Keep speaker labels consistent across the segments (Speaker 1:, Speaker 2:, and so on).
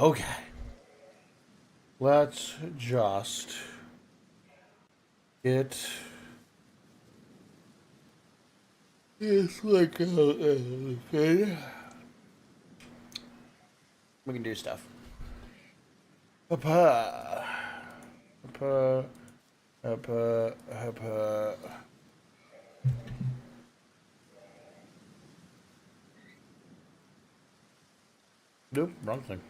Speaker 1: Okay. Let's just get this like okay. We can do stuff. Hoppa. Hoppa. Hoppa. Hoppa. Nope, wrong thing.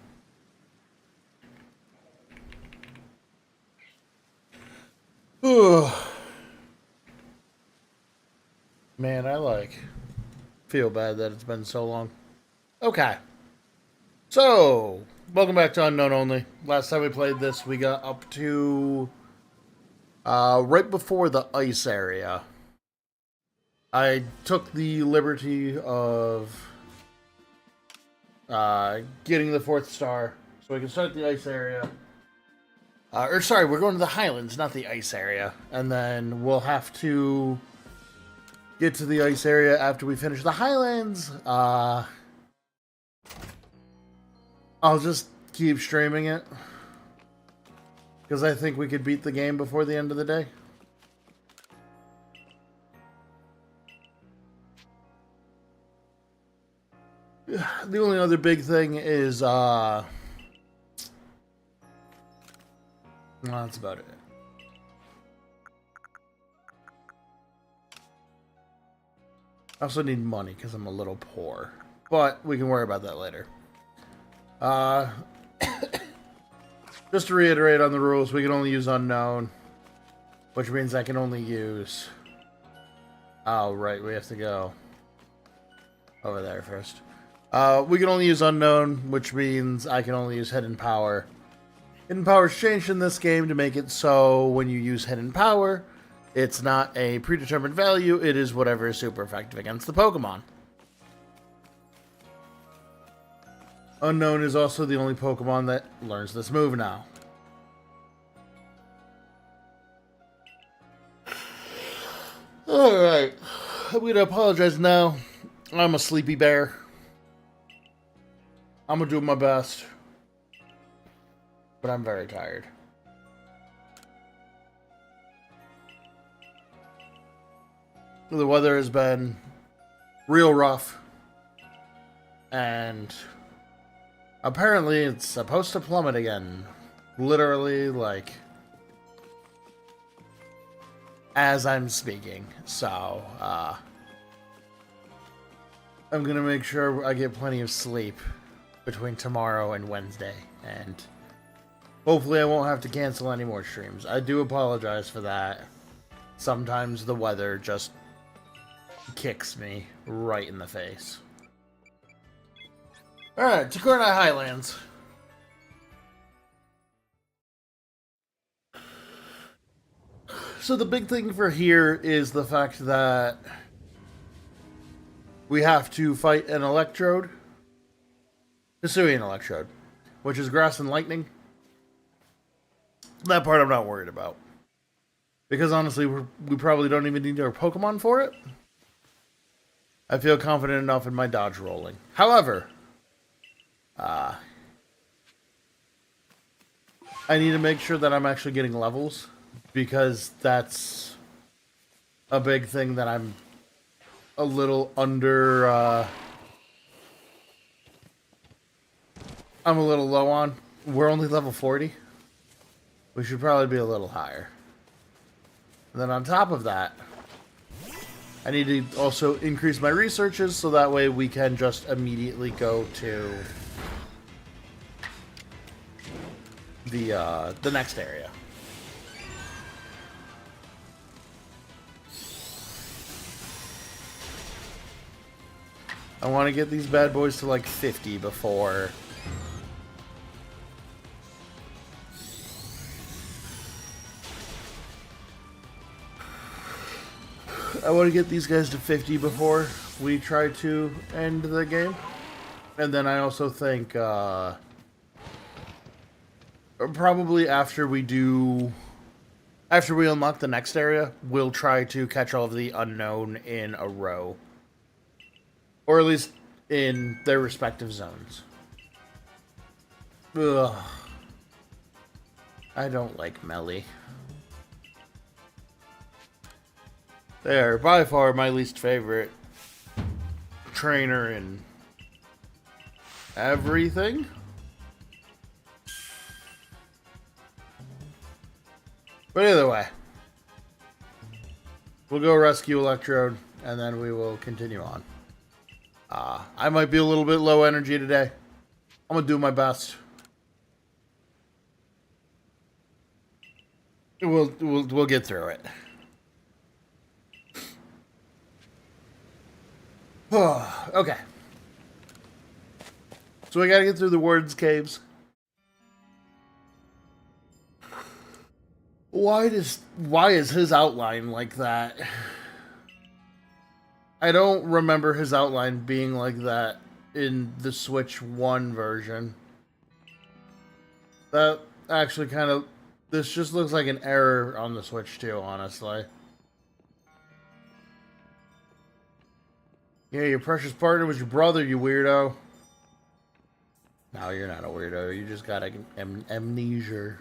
Speaker 1: Man, I feel bad that it's been so long. Okay. So, welcome back to Unknown Only. Last time we played this, we got up to right before the ice area. I took the liberty of getting the 4th star so we can start the ice area. Sorry, we're going to the Highlands, not the ice area. And then we'll have to get to the ice area after we finish the Highlands. I'll just keep streaming it, because I think we could beat the game before the end of the day. The only other big thing is, well, that's about it. I also need money because I'm a little poor, but we can worry about that later. Just to reiterate on the rules, we can only use unknown, which means I can only use... Oh, right, we have to go over there first. We can only use unknown, which means I can only use hidden power. Hidden power is changed in this game to make it so when you use hidden power, it's not a predetermined value, it is whatever is super effective against the Pokemon. Unknown is also the only Pokemon that learns this move now. Alright, I'm going to apologize now. I'm a sleepy bear. I'm going to do my best. But I'm very tired. The weather has been real rough. And apparently it's supposed to plummet again. Literally, like, as I'm speaking. So, I'm gonna make sure I get plenty of sleep between tomorrow and Wednesday. And hopefully I won't have to cancel any more streams. I do apologize for that. Sometimes the weather just kicks me right in the face. Alright, Takurna Highlands. So the big thing for here is the fact that we have to fight an Electrode. Hisuian Electrode. Which is Grass and Lightning. That part I'm not worried about. Because honestly, we probably don't even need our Pokemon for it. I feel confident enough in my dodge rolling. However, I need to make sure that I'm actually getting levels, because that's a big thing that I'm a little under, I'm a little low on. We're only level 40. We should probably be a little higher. And then on top of that, I need to also increase my researches so that way we can just immediately go to the next area. I want to get these bad boys to like 50 before I want to get these guys to 50 before we try to end the game. And then I also think probably after we unlock the next area, we'll try to catch all of the unknown in a row. Or at least in their respective zones. Ugh. I don't like Melly. They're by far my least favorite trainer in everything. But either way, we'll go rescue Electrode, and then we will continue on. I might be a little bit low energy today. I'm gonna do my best. We'll get through it. Okay. So we gotta get through the Words Caves. Why is his outline like that? I don't remember his outline being like that in the Switch 1 version. That actually kind of... This just looks like an error on the Switch 2, honestly. Yeah, your precious partner was your brother, you weirdo. No, you're not a weirdo. You just got amnesia.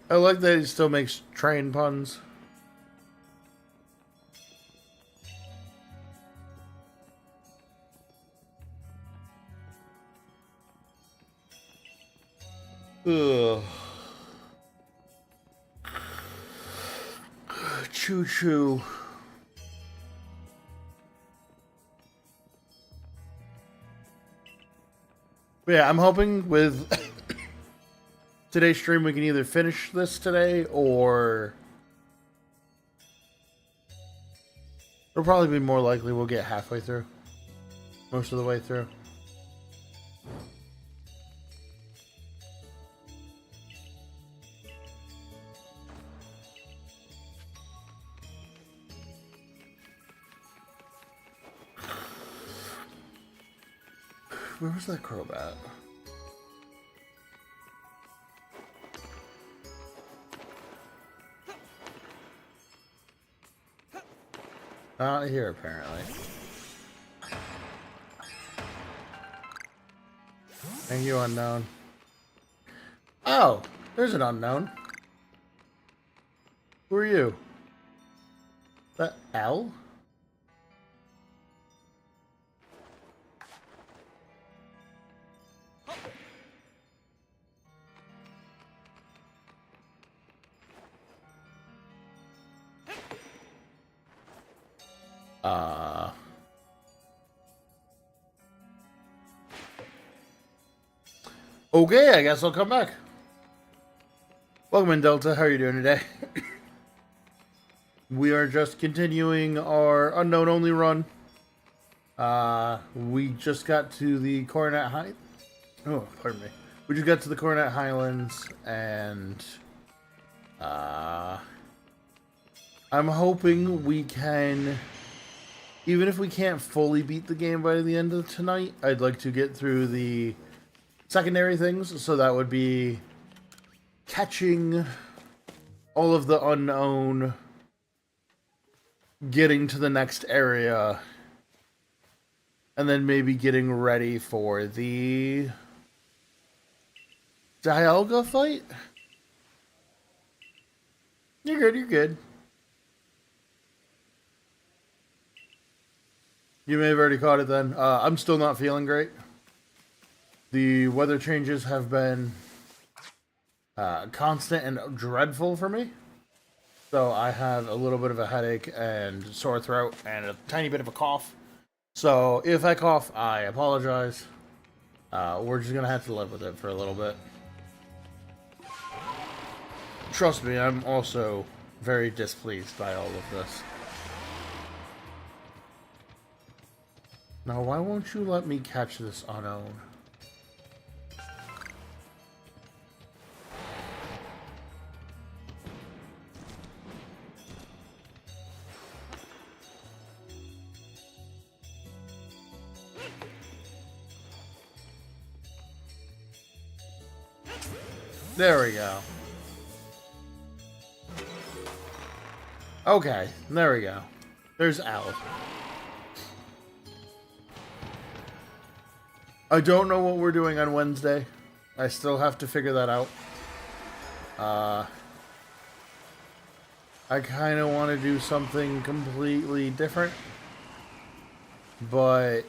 Speaker 1: I like that he still makes train puns. Ugh. Choo choo. But yeah, I'm hoping with today's stream we can either finish this today or it'll probably be more likely we'll get halfway through. Most of the way through. Where was that Crobat? Not here, apparently. Thank you, Unknown. Oh, there's an Unknown. Who are you? That L? Okay, I guess I'll come back. Welcome in, Delta. How are you doing today? We are just continuing our Unknown Only run. We just got to the Coronet High... Oh, pardon me. We just got to the Coronet Highlands, and... I'm hoping we can... Even if we can't fully beat the game by the end of tonight, I'd like to get through the secondary things, so that would be catching all of the unknown, getting to the next area, and then maybe getting ready for the Dialga fight? You're good, you're good. You may have already caught it then. I'm still not feeling great. The weather changes have been constant and dreadful for me. So I have a little bit of a headache and sore throat and a tiny bit of a cough. So if I cough, I apologize. We're just going to have to live with it for a little bit. Trust me, I'm also very displeased by all of this. Now, why won't you let me catch this Unown? There we go. Okay, there we go. There's Al. I don't know what we're doing on Wednesday. I still have to figure that out. I kind of want to do something completely different. But...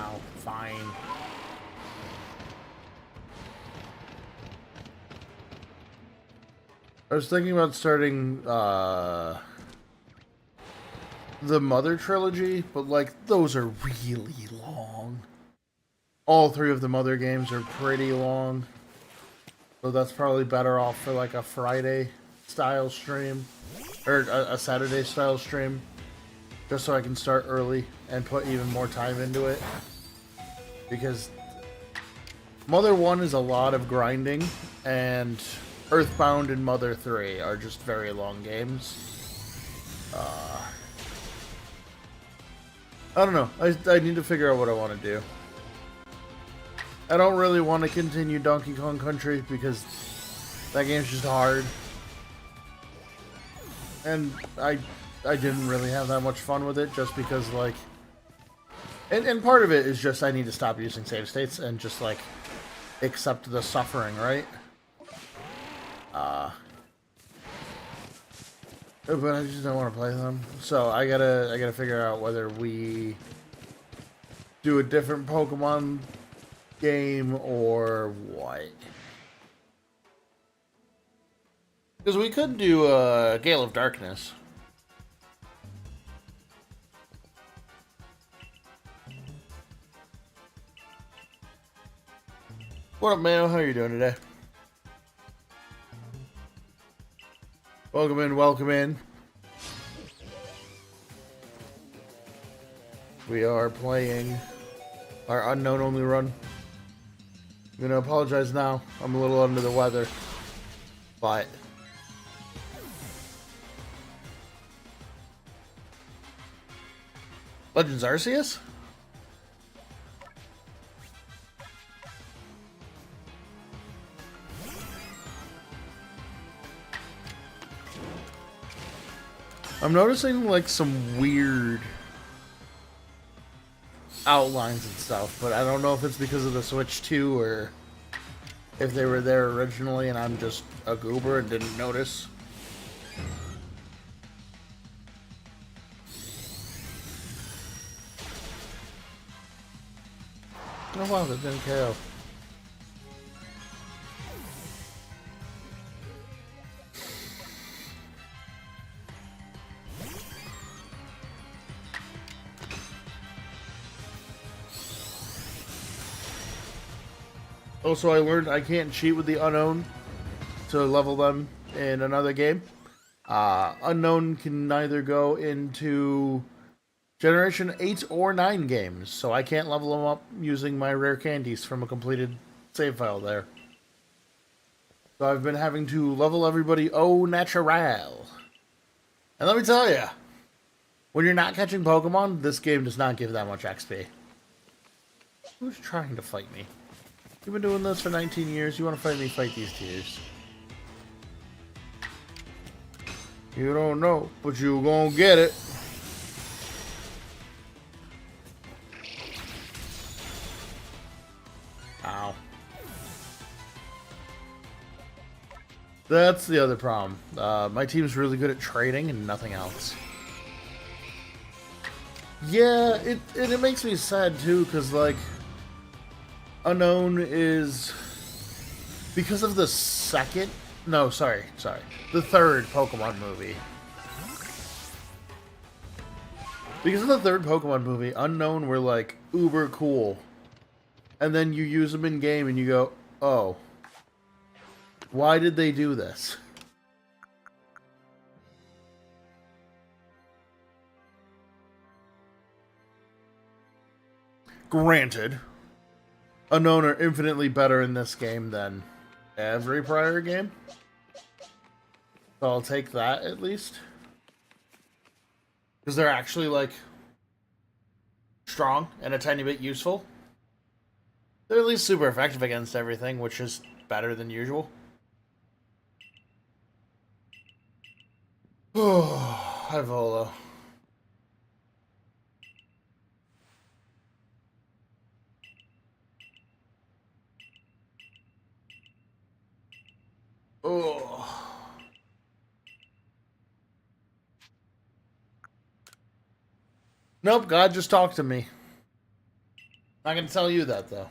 Speaker 1: Ow, fine. I was thinking about starting, the Mother trilogy, but, like, those are really long. All three of the Mother games are pretty long. So that's probably better off for, like, a Friday-style stream. Or a Saturday-style stream. Just so I can start early and put even more time into it. Because Mother 1 is a lot of grinding, and Earthbound and Mother 3 are just very long games. I don't know. I need to figure out what I want to do. I don't really want to continue Donkey Kong Country because that game's just hard. And I didn't really have that much fun with it just because, like... And part of it is just I need to stop using save states and just, like, accept the suffering, right? But I just don't want to play them. So I gotta figure out whether we do a different Pokemon game or what. Because we could do a Gale of Darkness. What up, man? How are you doing today? Welcome in, welcome in. We are playing our Unknown Only run. I'm gonna apologize now. I'm a little under the weather. But... Legends Arceus? I'm noticing, like, some weird outlines and stuff, but I don't know if it's because of the Switch 2 or if they were there originally and I'm just a goober and didn't notice. Oh wow, that didn't KO. Also, I learned I can't cheat with the Unknown to level them in another game. Unknown can neither go into Generation 8 or 9 games, so I can't level them up using my rare candies from a completed save file there. So I've been having to level everybody au natural. And let me tell you, when you're not catching Pokemon, this game does not give that much XP. Who's trying to fight me? You've been doing this for 19 years. You want to fight me? Fight these tears. You don't know, but you gonna get it. Ow. That's the other problem. My team's really good at trading and nothing else. Yeah, it makes me sad too, because, like, Unknown is... Because of the second... No, sorry. The third Pokemon movie. Because of the third Pokemon movie, Unknown were, like, uber cool. And then you use them in game and you go, oh. Why did they do this? Granted, Unknown are infinitely better in this game than every prior game. So I'll take that at least. Because they're actually, like, strong and a tiny bit useful. They're at least super effective against everything, which is better than usual. Hi, Volo. Oh. Nope, God just talked to me. Not gonna tell you that, though.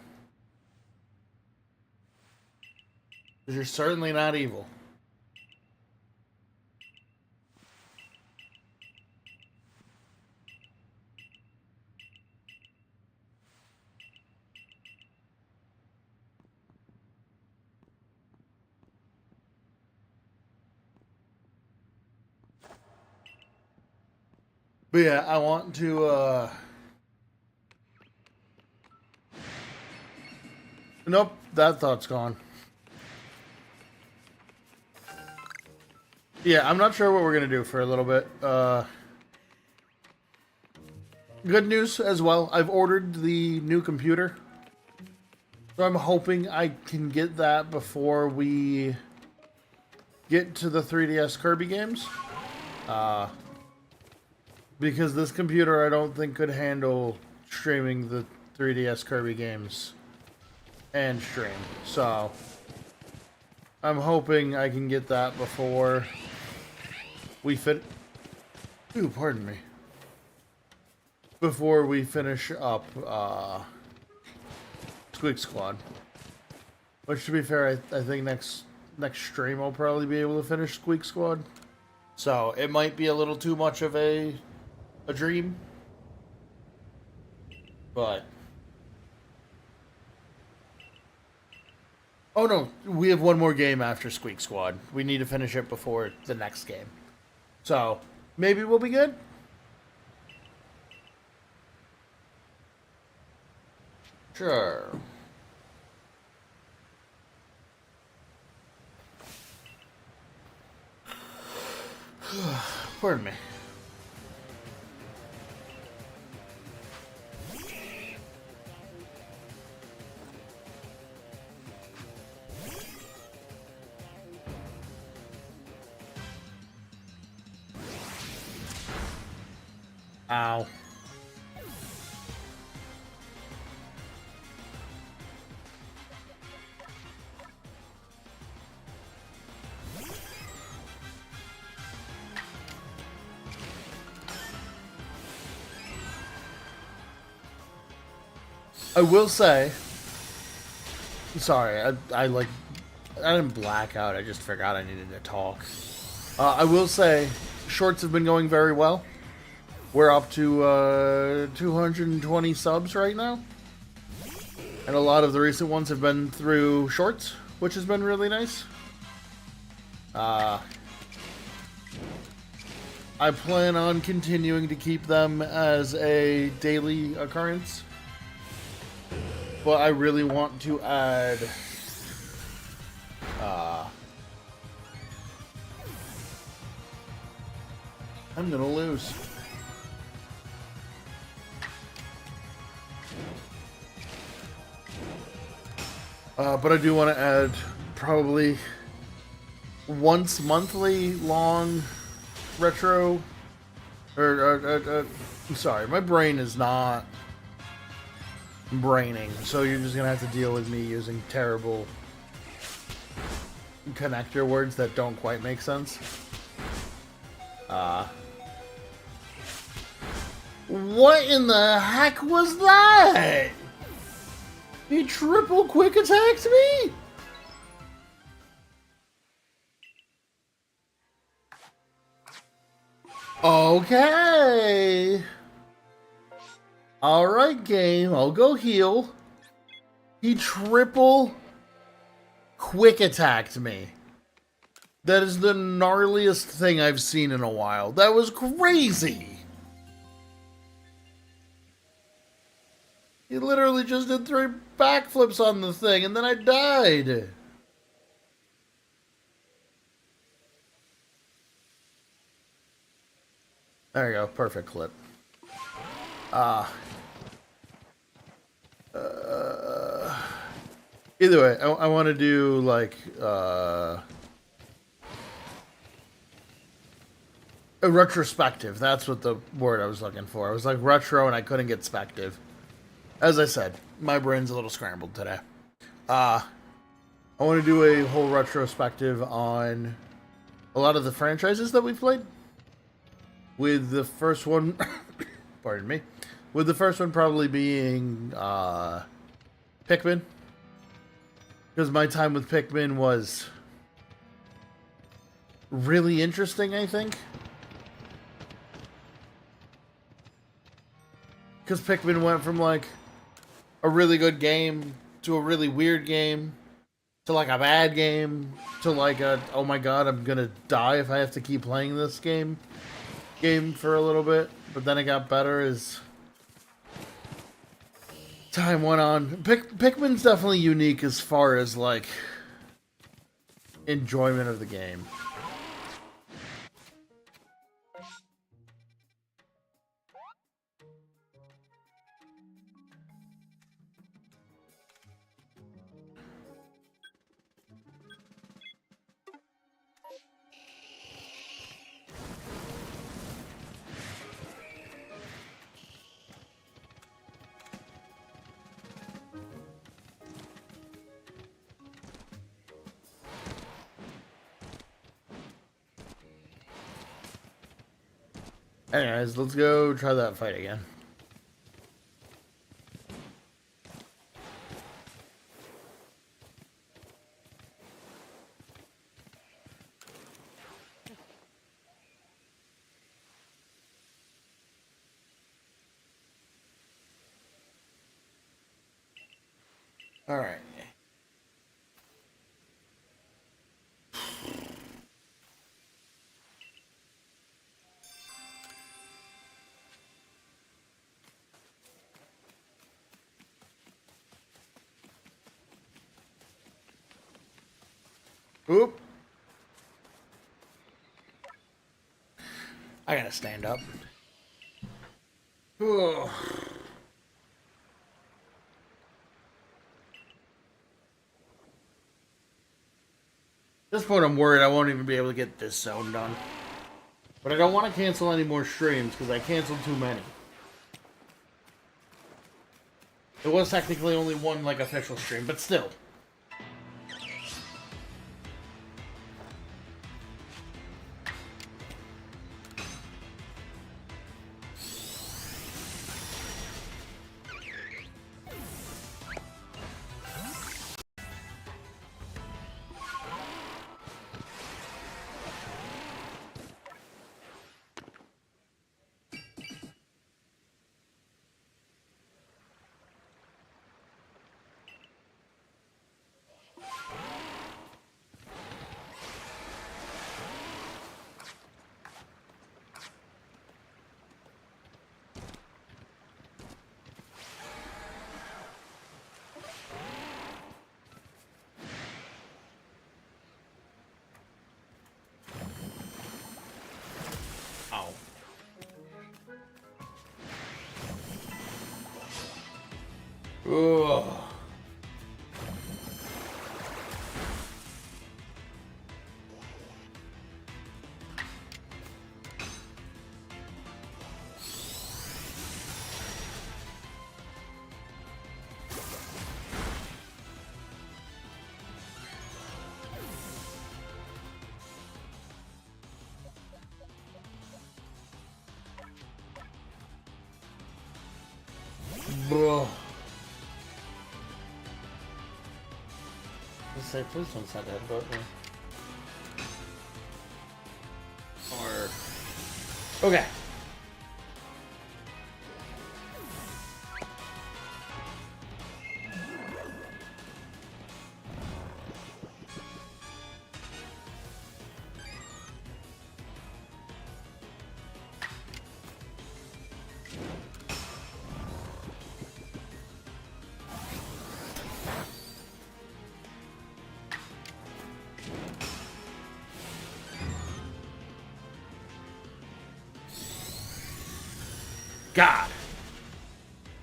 Speaker 1: Because you're certainly not evil. But yeah, I want to, Nope, that thought's gone. Yeah, I'm not sure what we're gonna do for a little bit. Good news as well. I've ordered the new computer. So I'm hoping I can get that before we get to the 3DS Kirby games. Because this computer I don't think could handle streaming the 3DS Kirby games and stream. So I'm hoping I can get that before we fit. Ooh, pardon me. Before we finish up Squeak Squad. Which, to be fair, I think next stream I'll probably be able to finish Squeak Squad. So it might be a little too much of a dream. But oh no, we have one more game after Squeak Squad. We need to finish it before the next game. So maybe we'll be good. Sure. Pardon me. Ow. I will say, sorry, I didn't black out. I just forgot I needed to talk. I will say, shorts have been going very well. We're up to 220 subs right now. And a lot of the recent ones have been through shorts, which has been really nice. I plan on continuing to keep them as a daily occurrence. But I really want to add I'm gonna lose. But I do want to add probably once monthly long retro. I'm sorry, my brain is not braining, so you're just gonna have to deal with me using terrible connector words that don't quite make sense. What in the heck was that? He triple quick attacked me? Okay. Alright, game. I'll go heal. He triple quick attacked me. That is the gnarliest thing I've seen in a while. That was crazy. He literally just did 3 backflips on the thing, and then I died. There you go. Perfect clip. Either way, I want to do like a retrospective. That's what the word I was looking for. I was like retro, and I couldn't get spective. As I said, my brain's a little scrambled today. I want to do a whole retrospective on a lot of the franchises that we've played. With the first one, pardon me, with the first one probably being Pikmin. Because my time with Pikmin was really interesting, I think. Because Pikmin went from like a really good game to a really weird game to like a bad game to like a, oh my god, I'm gonna die if I have to keep playing this game for a little bit. But then it got better as time went on. Pikmin's definitely unique as far as like enjoyment of the game. Anyways, let's go try that fight again. All right. Oop. I gotta stand up. Ugh. At this point, I'm worried I won't even be able to get this zone done. But I don't want to cancel any more streams because I canceled too many. It was technically only one like official stream, but still. Ugh. Ugh. Let's say, please don't send that button. Or... Okay. God.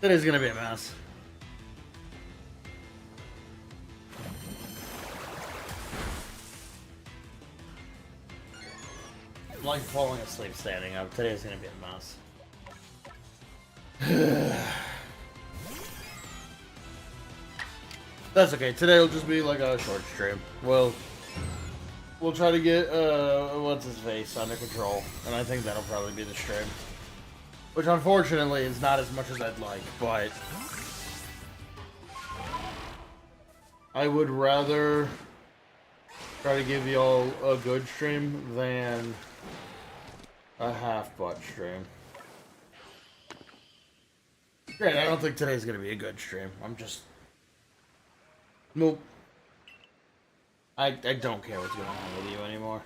Speaker 1: That is gonna be a mess. I'm like falling asleep standing up. Today's gonna be a mess. That's okay. Today will just be like a short stream. We'll try to get what's his face under control, and I think that'll probably be the stream. Which unfortunately is not as much as I'd like, but I would rather try to give y'all a good stream than a half-butt stream. Great, I don't think today's gonna be a good stream. I'm just... Nope. I don't care what's going on with you anymore.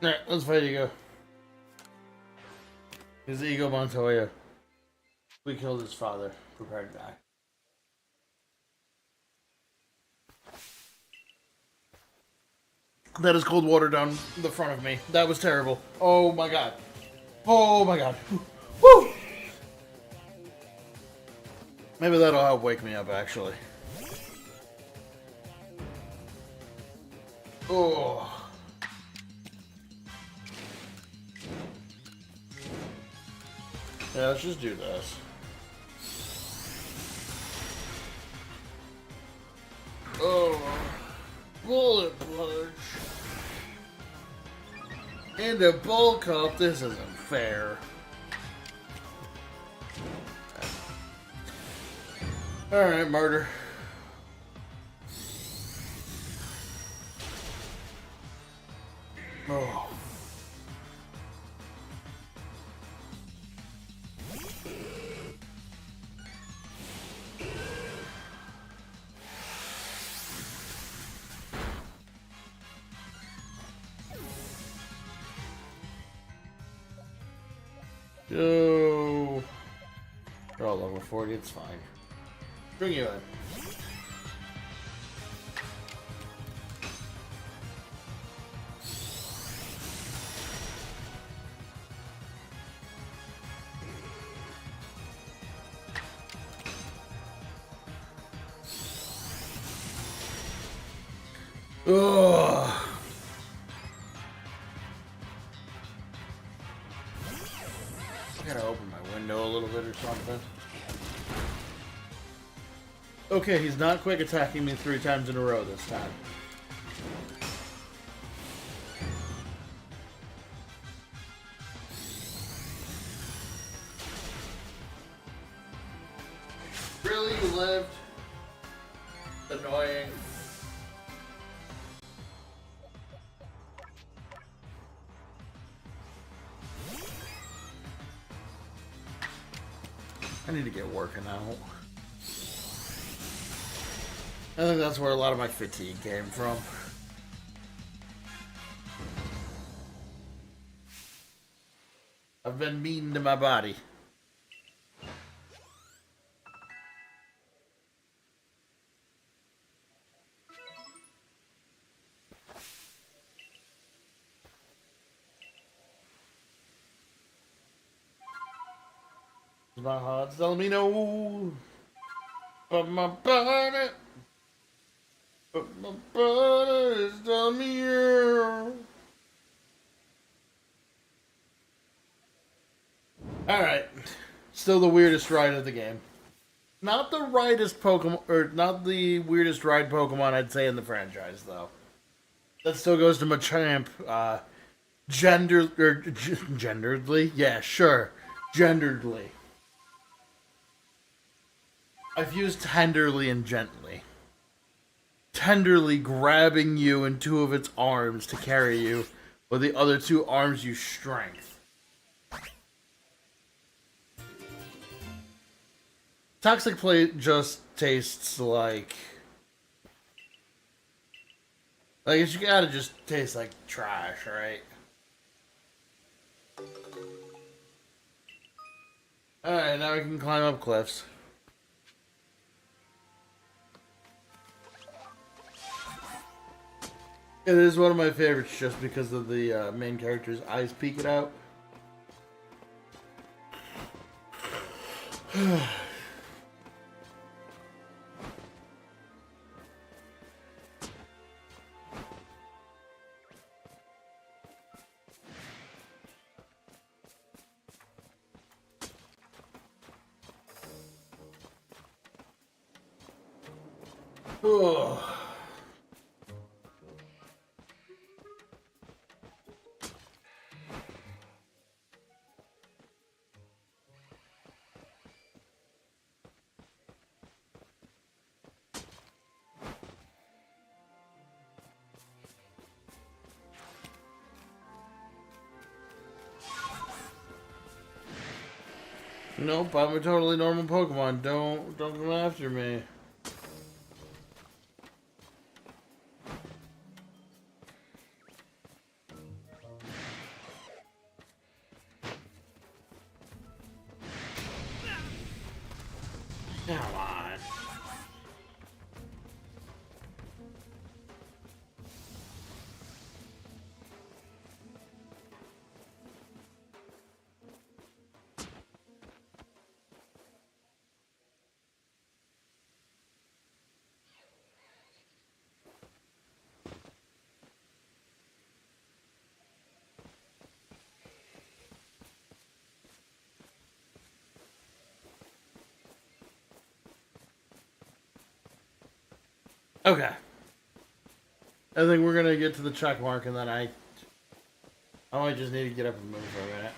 Speaker 1: Alright, let's fight Ego. His Ego Montoya. We killed his father. Prepare to die. That is cold water down the front of me. That was terrible. Oh my god. Oh my god. Woo! Maybe that'll help wake me up, actually. Oh. Yeah, let's just do this. Oh. Bullet punch. And a bulk up. This isn't fair. Alright, murder. Oh. Yo. They're all level 40, it's fine. Bring you in. Ugh. I gotta open my window a little bit or something. Okay, he's not quick attacking me 3 times in a row this time. Really? You lived? Annoying. I need to get working out. I think that's where a lot of my fatigue came from. I've been mean to my body. My heart's telling me no, but my body is telling me yeah. Alright. Still the weirdest ride of the game. Not the widest Pokemon, or not the weirdest ride Pokemon I'd say in the franchise, though. That still goes to Machamp, genderedly? Yeah, sure. Genderedly. I've used tenderly and gently. Tenderly grabbing you in 2 of its arms to carry you, with the other 2 arms use strength. Toxic Plate just tastes like Like, it's gotta just taste like trash, right? Alright, now we can climb up cliffs. It is one of my favorites just because of the main character's eyes peeking out. Oh. Nope, I'm a totally normal Pokemon. Don't come after me. Come on. Okay. I think we're gonna get to the check mark and then I might just need to get up and move for a minute.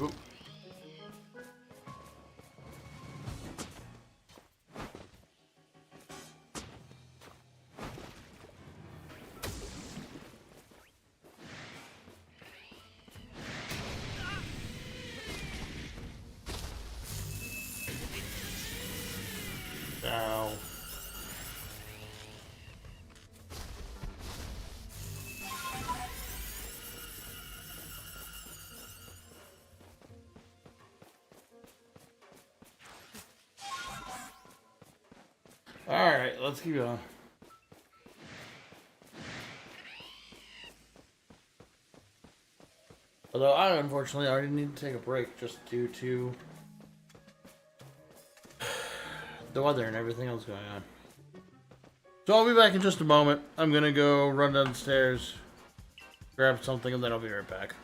Speaker 1: Oop. Ow. Alright, let's keep going. Although I unfortunately already need to take a break just due to the weather and everything else going on. So I'll be back in just a moment. I'm gonna go run downstairs, grab something, and then I'll be right back.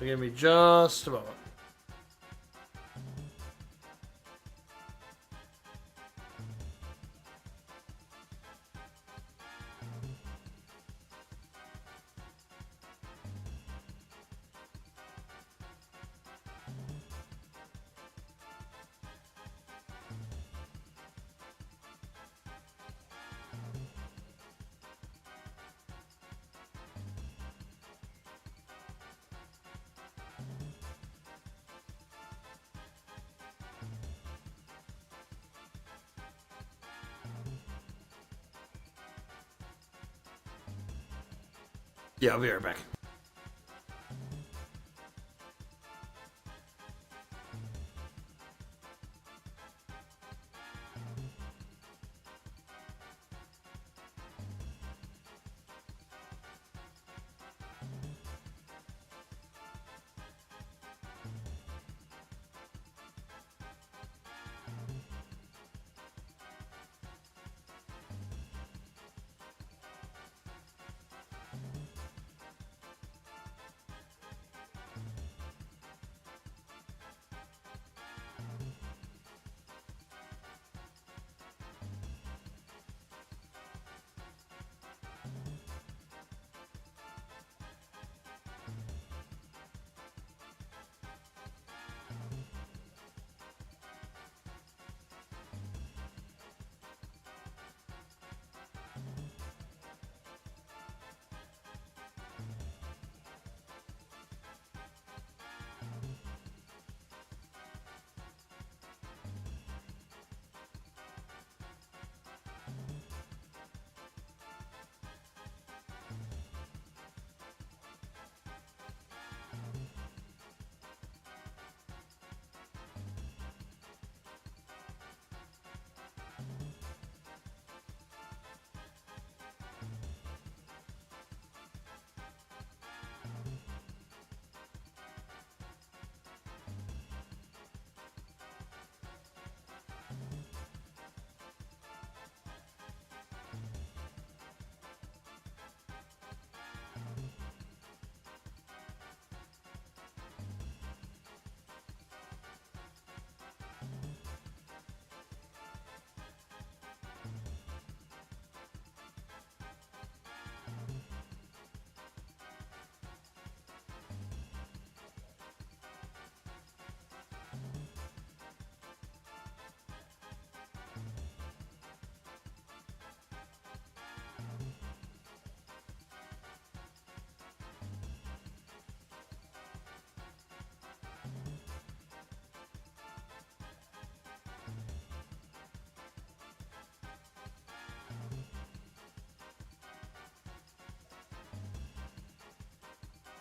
Speaker 1: So give me just a moment. Yeah, I'll be right back.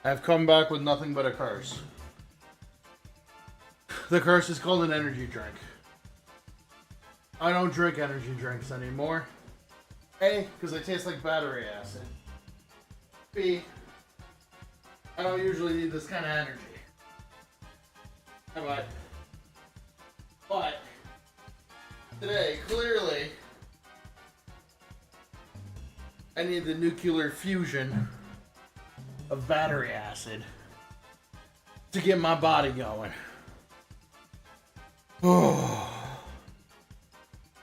Speaker 1: I've come back with nothing but a curse. The curse is called an energy drink. I don't drink energy drinks anymore. A, because they taste like battery acid. B, I don't usually need this kind of energy. But today, clearly, I need the nuclear fusion of battery acid to get my body going.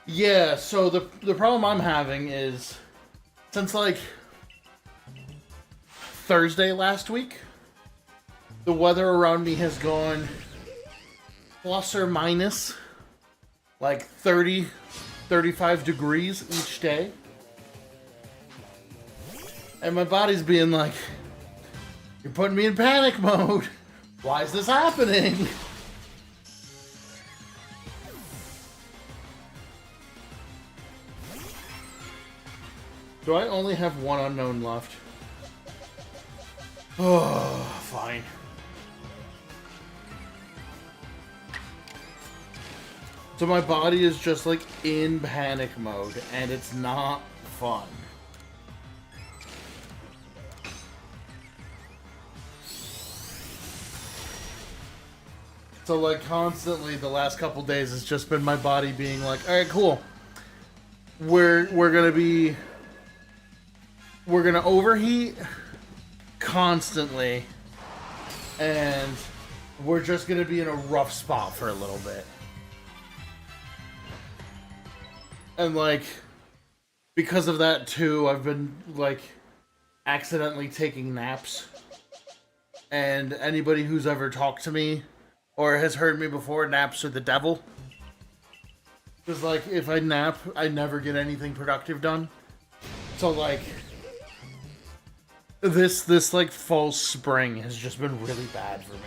Speaker 1: Yeah, so the problem I'm having is, since like Thursday last week, the weather around me has gone plus or minus like 30, 35 degrees each day. And my body's being like, you're putting me in panic mode. Why is this happening? Do I only have one unknown left? Oh, fine. So my body is just like in panic mode, and it's not fun. So like constantly the last couple days it's just been my body being like, all right, cool. We're gonna overheat constantly, and we're just gonna be in a rough spot for a little bit. And like, because of that too, I've been like accidentally taking naps. And anybody who's ever talked to me or has heard me before, naps are the devil. Because like, if I nap, I never get anything productive done. So like, this like false spring has just been really bad for me.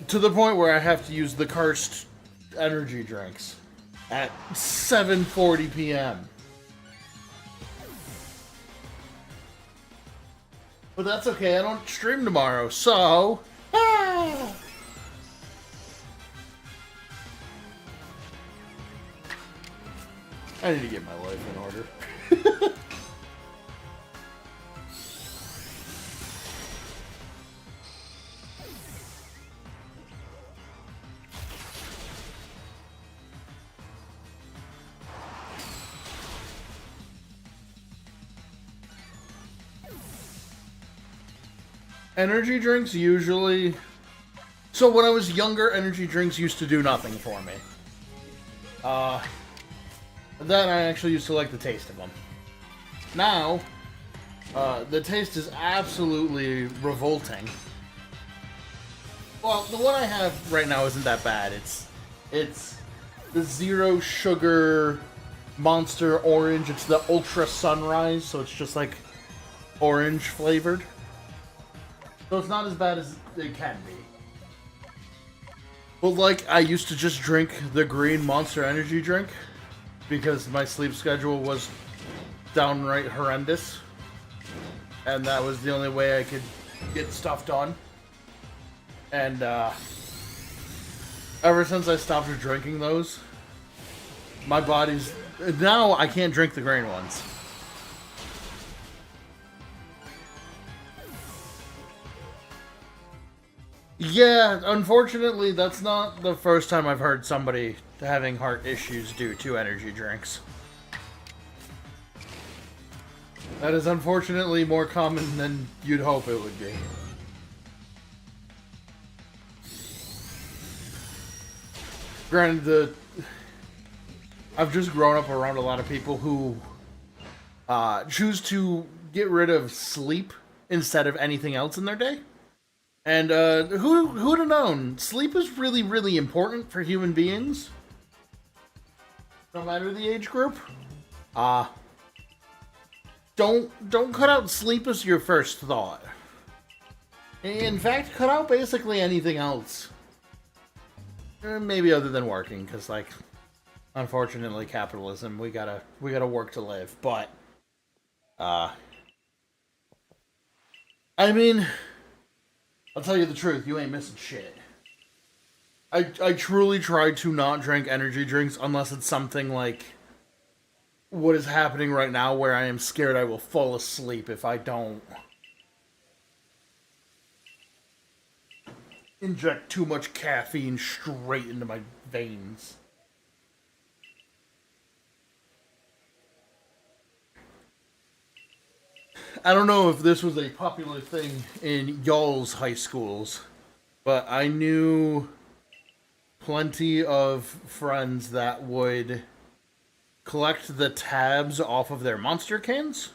Speaker 1: To the point where I have to use the cursed energy drinks at 7:40 p.m. But that's okay, I don't stream tomorrow, so... I need to get my life in order. Energy drinks usually... So when I was younger, energy drinks used to do nothing for me. Then I actually used to like the taste of them. Now, the taste is absolutely revolting. Well, the one I have right now isn't that bad. It's the zero sugar Monster Orange. It's the Ultra Sunrise, so it's just like orange flavored. So it's not as bad as it can be. But like, I used to just drink the green Monster Energy drink because my sleep schedule was downright horrendous. And that was the only way I could get stuff done. And ever since I stopped drinking those, my body's... Now I can't drink the green ones. Yeah, unfortunately, that's not the first time I've heard somebody having heart issues due to energy drinks. That is unfortunately more common than you'd hope it would be. Granted, I've just grown up around a lot of people who choose to get rid of sleep instead of anything else in their day. And who'd have known? Sleep is really, really important for human beings. No matter the age group. Don't cut out sleep as your first thought. In fact, cut out basically anything else. Maybe other than working, because like, unfortunately, capitalism, we gotta work to live. But Uh, I mean, I'll tell you the truth, you ain't missing shit. I truly try to not drink energy drinks unless it's something like what is happening right now where I am scared I will fall asleep if I don't inject too much caffeine straight into my veins. I don't know if this was a popular thing in y'all's high schools, but I knew plenty of friends that would collect the tabs off of their monster cans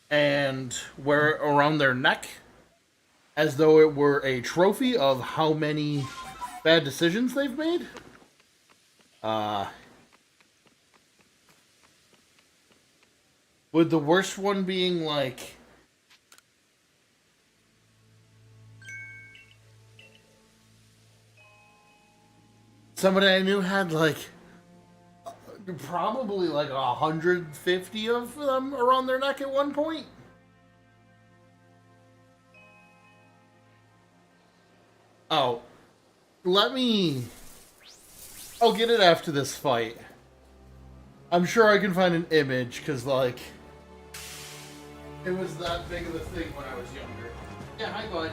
Speaker 1: and wear it around their neck as though it were a trophy of how many bad decisions they've made. With the worst one being like somebody I knew had like probably like 150 of them around their neck at one point. Oh, I'll get it after this fight. I'm sure I can find an image, because, like, it was that big of a thing when I was younger. Yeah, hi, bud.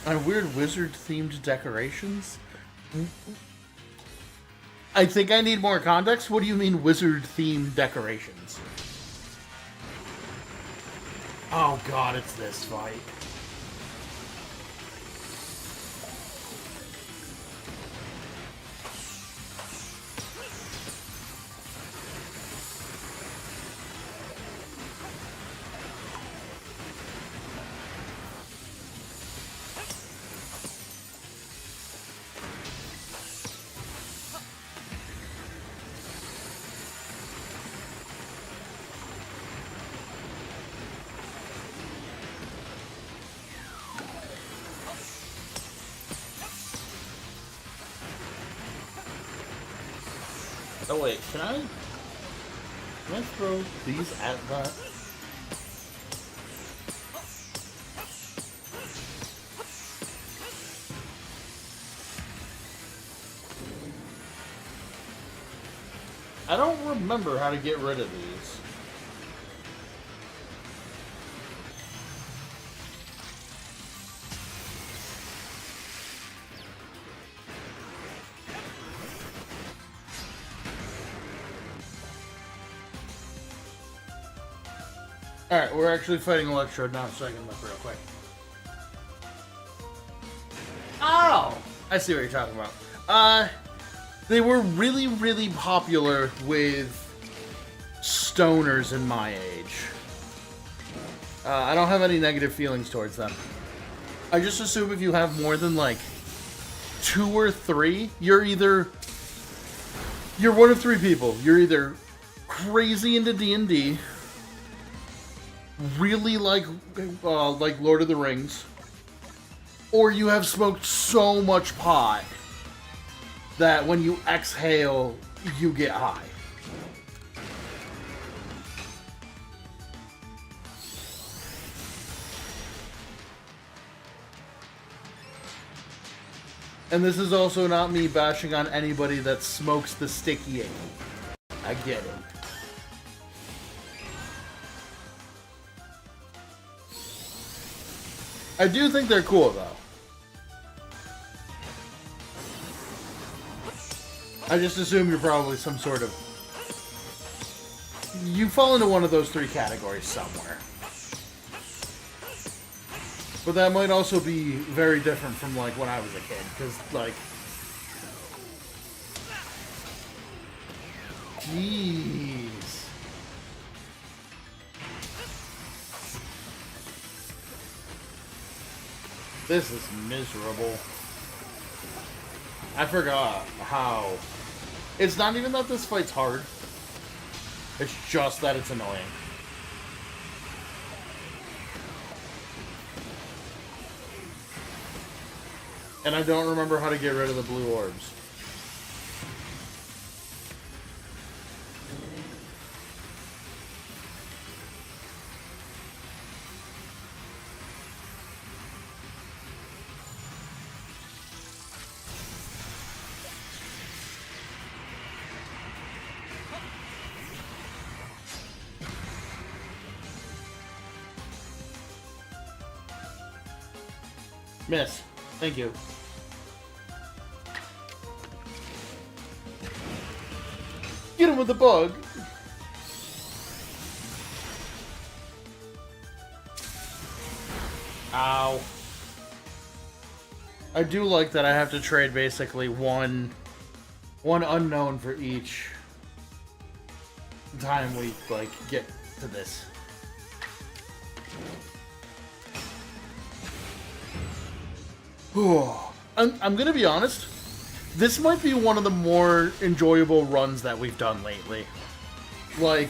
Speaker 1: On weird wizard-themed decorations? I think I need more context. What do you mean wizard-themed decorations? Oh god, it's this fight. Oh wait, can I throw these at that? I don't remember how to get rid of these. Alright, we're actually fighting Electrode now, so I can look real quick. Oh! I see what you're talking about. They were really, really popular with stoners in my age. I don't have any negative feelings towards them. I just assume if you have more than, like, 2 or 3, you're one of 3 people. You're either crazy into D&D, really like Lord of the Rings, or you have smoked so much pot that when you exhale, you get high. And this is also not me bashing on anybody that smokes the sticky egg. I get it. I do think they're cool, though. I just assume you're probably some sort of... You fall into one of those 3 categories somewhere. But that might also be very different from, like, when I was a kid. Because, like... Jeez. This is miserable. I forgot how... It's not even that this fight's hard. It's just that it's annoying. And I don't remember how to get rid of the blue orbs. Miss. Thank you. Get him with the bug. Ow. I do like that I have to trade basically one unknown for each time we, like, get to this. I'm gonna be honest, this might be one of the more enjoyable runs that we've done lately. Like,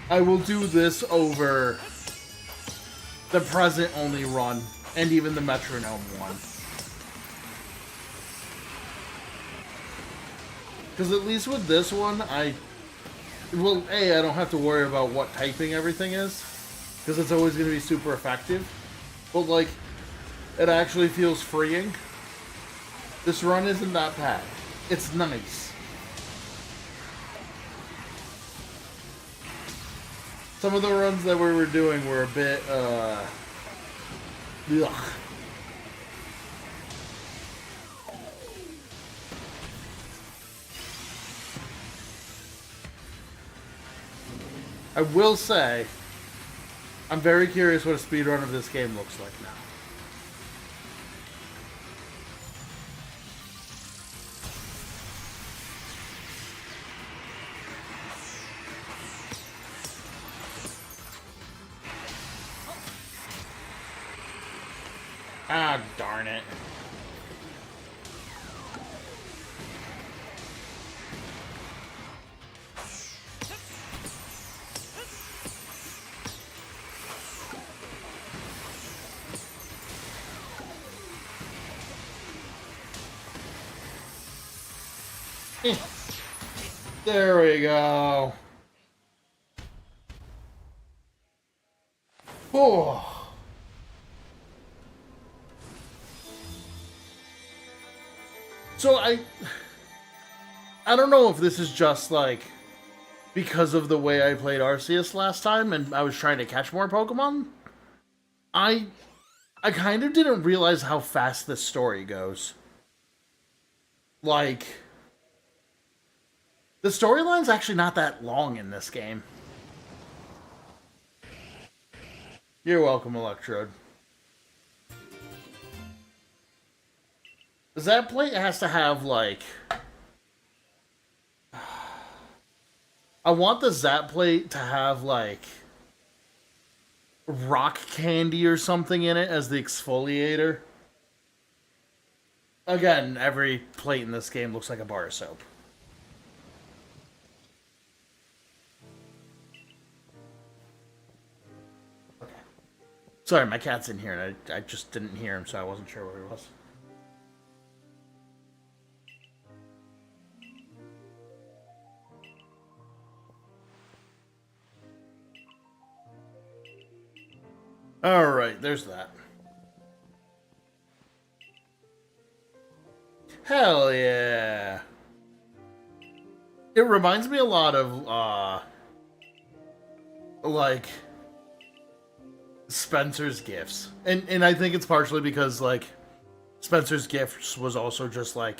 Speaker 1: I will do this over the present only run, and even the metronome one. Because at least with this one, I don't have to worry about what typing everything is, because it's always going to be super effective. But, like, it actually feels freeing. This run isn't that bad. It's nice. Some of the runs that we were doing were a bit, ugh. I will say, I'm very curious what a speedrun of this game looks like now. Ah, darn it. There we go. Oh. So I don't know if this is just like because of the way I played Arceus last time and I was trying to catch more Pokemon. I kind of didn't realize how fast this story goes. Like, the storyline's actually not that long in this game. You're welcome, Electrode. The Zap Plate has to have, like... I want the Zap Plate to have, like... rock candy or something in it as the exfoliator. Again, every plate in this game looks like a bar of soap. Okay. Sorry, my cat's in here, and I just didn't hear him, so I wasn't sure where he was. Alright, there's that. Hell yeah. It reminds me a lot of, like, Spencer's Gifts. And I think it's partially because, like, Spencer's Gifts was also just, like,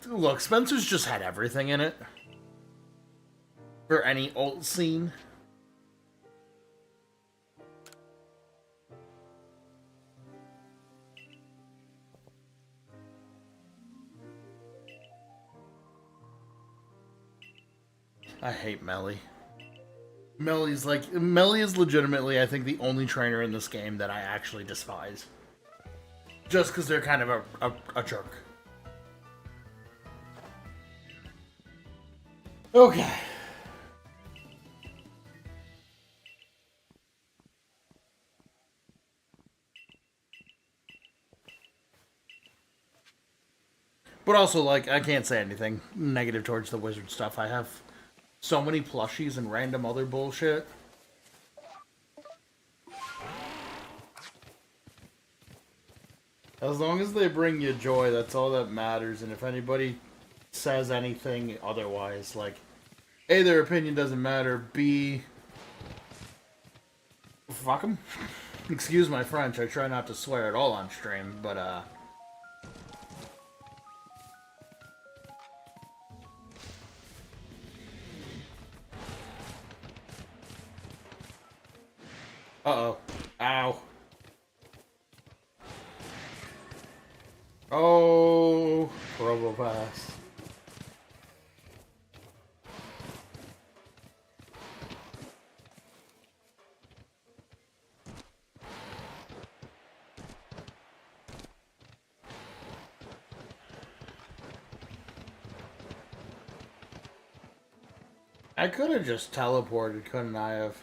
Speaker 1: look, Spencer's just had everything in it. For any ult scene. I hate Melly. Melly is legitimately, I think, the only trainer in this game that I actually despise. Just because they're kind of a jerk. Okay. But also, like, I can't say anything negative towards the wizard stuff. I have so many plushies and random other bullshit. As long as they bring you joy, that's all that matters. And if anybody says anything otherwise, like, A, their opinion doesn't matter, B, fuck him. Excuse my French, I try not to swear at all on stream, but, uh-oh. Ow. Oh, Robopass. I could have just teleported, couldn't I have?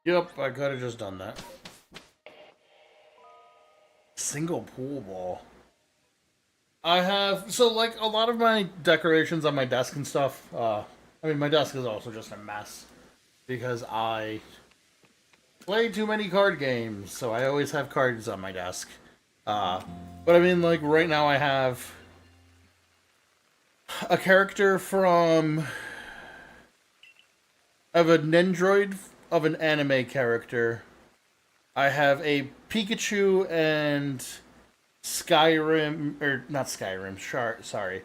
Speaker 1: Yep, I could have just done that. Single pool ball. I have, so like a lot of my decorations on my desk and stuff, I mean my desk is also just a mess because I play too many card games, so I always have cards on my desk. But I mean, like, right now I have a character from... I have an Nendroid of an anime character. I have a Pikachu and Skyrim... Or, not Skyrim, sorry.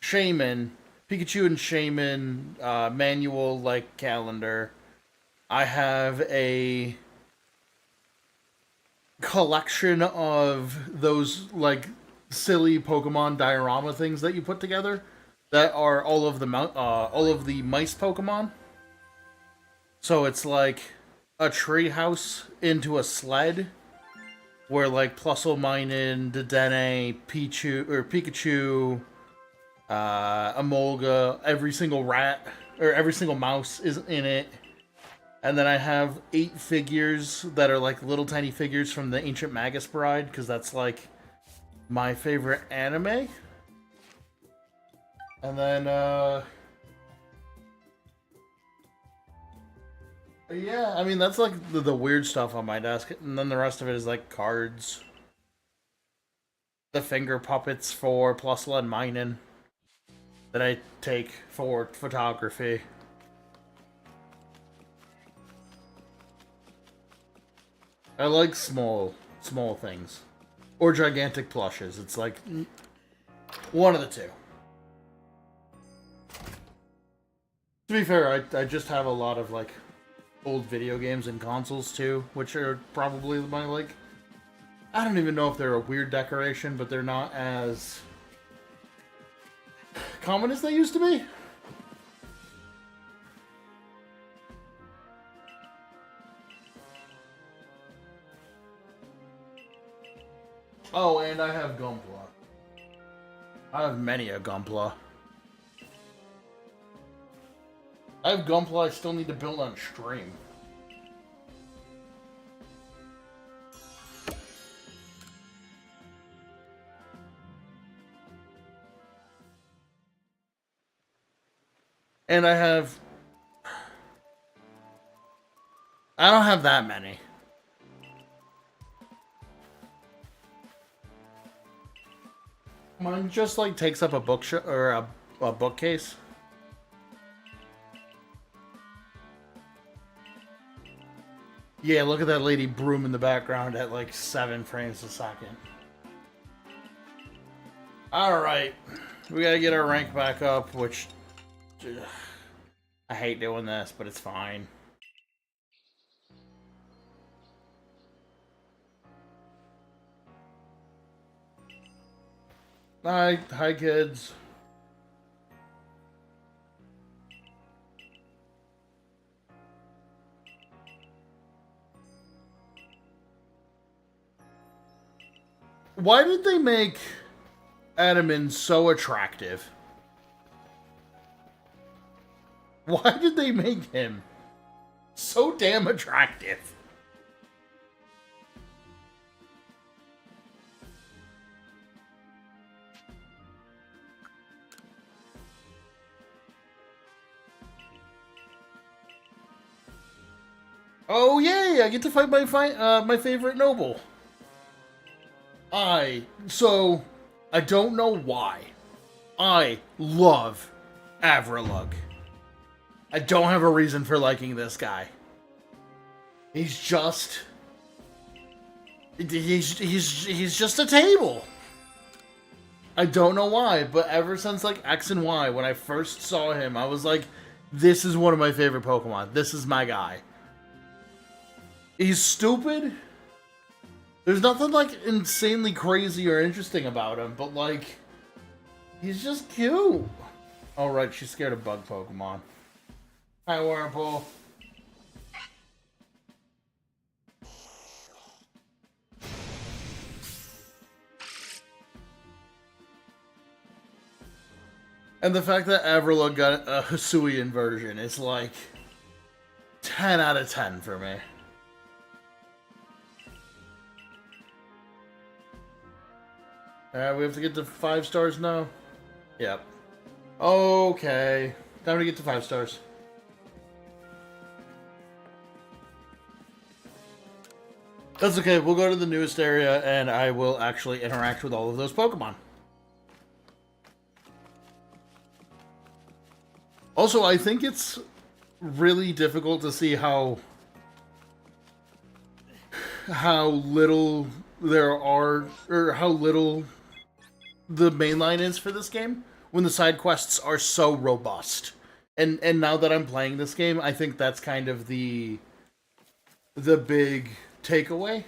Speaker 1: Shaman. Pikachu and Shaman manual, like, calendar. I have a collection of those like silly Pokemon diorama things that you put together that are all of the mice Pokemon. So it's like a tree house into a sled where like Plusle, Dedenne, Pikachu, Emolga, every single rat or every single mouse is in it. And then I have 8 figures that are like little tiny figures from the Ancient Magus Bride, because that's like my favorite anime. And then, yeah, I mean, that's like the weird stuff on my desk. And then the rest of it is like cards. The finger puppets for Plusle and Minun that I take for photography. I like small things. Or gigantic plushes. It's like one of the two. To be fair, I just have a lot of like old video games and consoles too, which are probably my like... I don't even know if they're a weird decoration, but they're not as common as they used to be. Oh, and I have Gunpla. I have many a Gunpla. I have Gunpla I still need to build on stream. And I have... I don't have that many. Mine just like takes up a bookshelf or a bookcase. Yeah, look at that lady broom in the background at like 7 frames a second. Alright. We gotta get our rank back up, which... I hate doing this, but it's fine. Hi kids. Why did they make Adaman so attractive? Why did they make him so damn attractive? Oh yay! I get to fight my favorite noble. I don't know why. I love Avralug. I don't have a reason for liking this guy. He's just... He's just a table. I don't know why, but ever since like X and Y, when I first saw him, I was like, this is one of my favorite Pokemon. This is my guy. He's stupid. There's nothing like insanely crazy or interesting about him, but like, he's just cute. Oh right, she's scared of bug Pokemon. Hi, Wurmple. And the fact that Avralug got a Hisuian version is like 10 out of 10 for me. Alright, we have to get to 5 stars now? Yep. Okay. Time to get to 5 stars. That's okay, we'll go to the newest area and I will actually interact with all of those Pokemon. Also, I think it's really difficult to see how little there are, or how little the main line is for this game when the side quests are so robust. And now that I'm playing this game, I think that's kind of the big takeaway.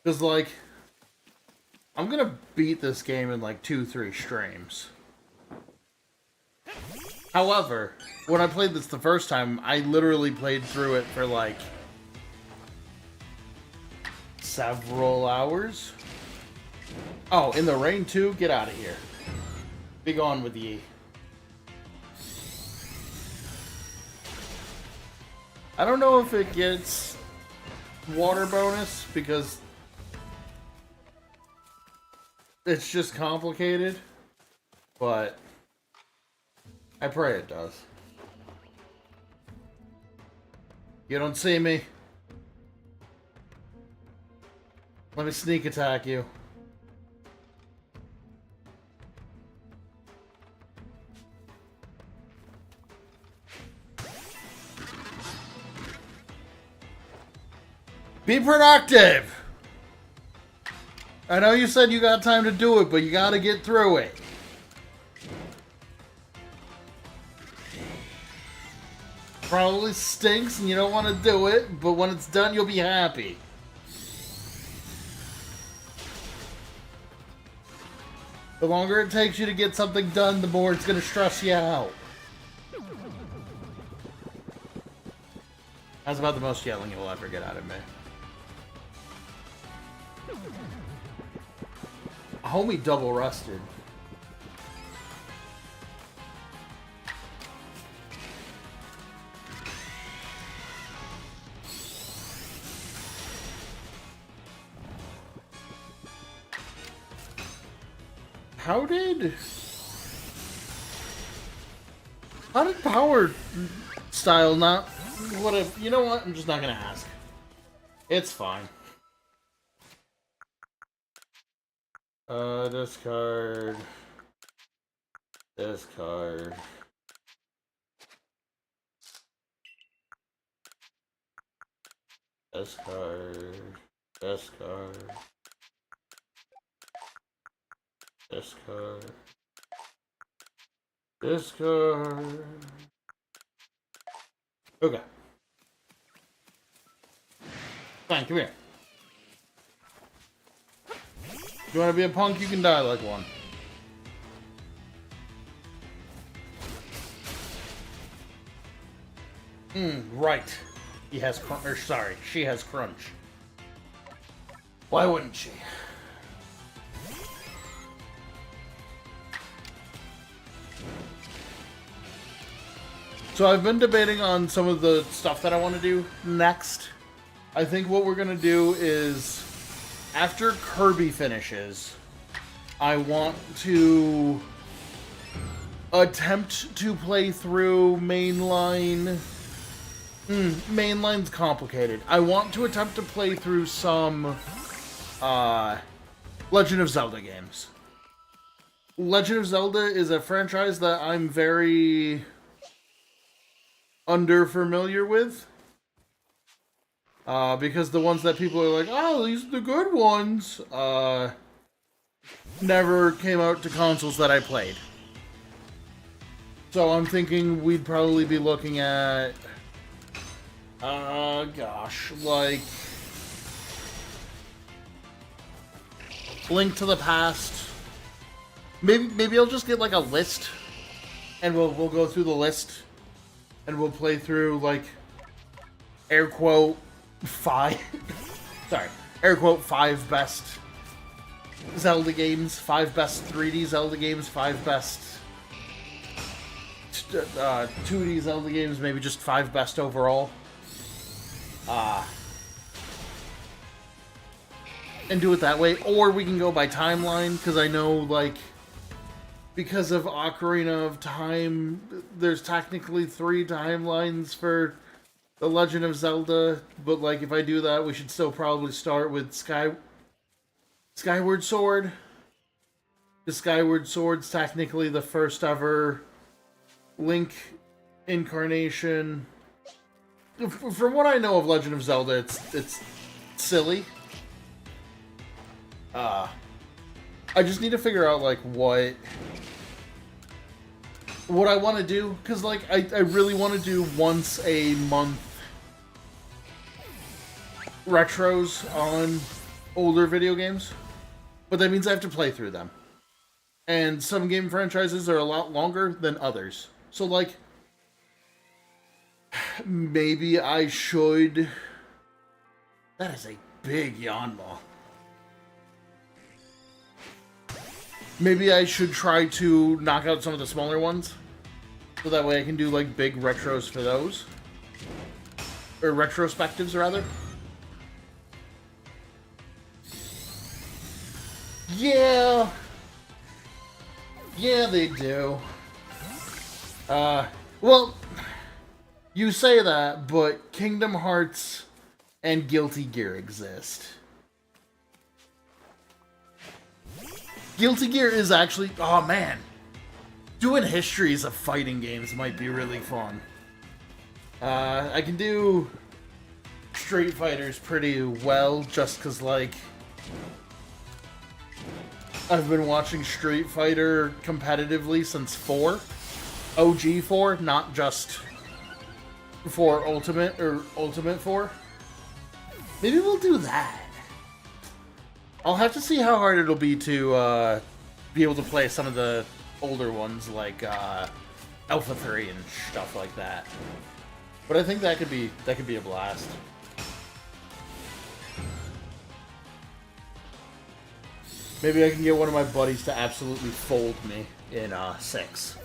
Speaker 1: Because, like, I'm gonna beat this game in like 2-3 streams. However, when I played this the first time, I literally played through it for like several hours. Oh, in the rain too? Get out of here. Be gone with ye. I don't know if it gets water bonus because it's just complicated, but I pray it does. You don't see me? Let me sneak attack you. Be productive! I know you said you got time to do it, but you gotta get through it. Probably stinks and you don't want to do it, but when it's done, you'll be happy. The longer it takes you to get something done, the more it's going to stress you out. That's about the most yelling you'll ever get out of me. Homie double rusted. How did power style not... Whatever. You know what? I'm just not gonna ask. It's fine. Discard. Discard. Discard. Discard. Discard. Discard. Okay. Fine, come here. You want to be a punk? You can die like one. Right. He has crunch. Or sorry, she has crunch. Why wouldn't she? So I've been debating on some of the stuff that I want to do next. I think what we're going to do is, after Kirby finishes, I want to attempt to play through mainline. Mainline's complicated. I want to attempt to play through some Legend of Zelda games. Legend of Zelda is a franchise that I'm very under familiar with. Because the ones that people are like, oh, these are the good ones, never came out to consoles that I played. So I'm thinking we'd probably be looking at, gosh, like Link to the Past. Maybe I'll just get like a list, and we'll go through the list, and we'll play through like air quote 5. Sorry, air quote 5 best Zelda games, 5 best 3D Zelda games, 5 best 2D Zelda games, maybe just 5 best overall. And do it that way, or we can go by timeline, because I know, like, because of Ocarina of Time, there's technically 3 timelines for The Legend of Zelda, but, like, if I do that, we should still probably start with Skyward Sword. The Skyward Sword's technically the first ever Link incarnation. From what I know of Legend of Zelda, it's silly. I just need to figure out, like, what I want to do, because, like, I really want to do once a month retros on older video games, but that means I have to play through them. And some game franchises are a lot longer than others. So, like, maybe I should... That is a big yawn ball. Maybe I should try to knock out some of the smaller ones, so that way I can do, like, big retros for those. Or retrospectives, rather. Yeah! Yeah, they do. Well, you say that, but Kingdom Hearts and Guilty Gear exist. Guilty Gear is actually... Oh, man. Doing histories of fighting games might be really fun. I can do Street Fighters pretty well, just because, like... I've been watching Street Fighter competitively since 4. OG 4, not just for Ultimate, or Ultimate 4. Maybe we'll do that. I'll have to see how hard it'll be to be able to play some of the older ones, like Alpha 3 and stuff like that. But I think that could be a blast. Maybe I can get one of my buddies to absolutely fold me in 6.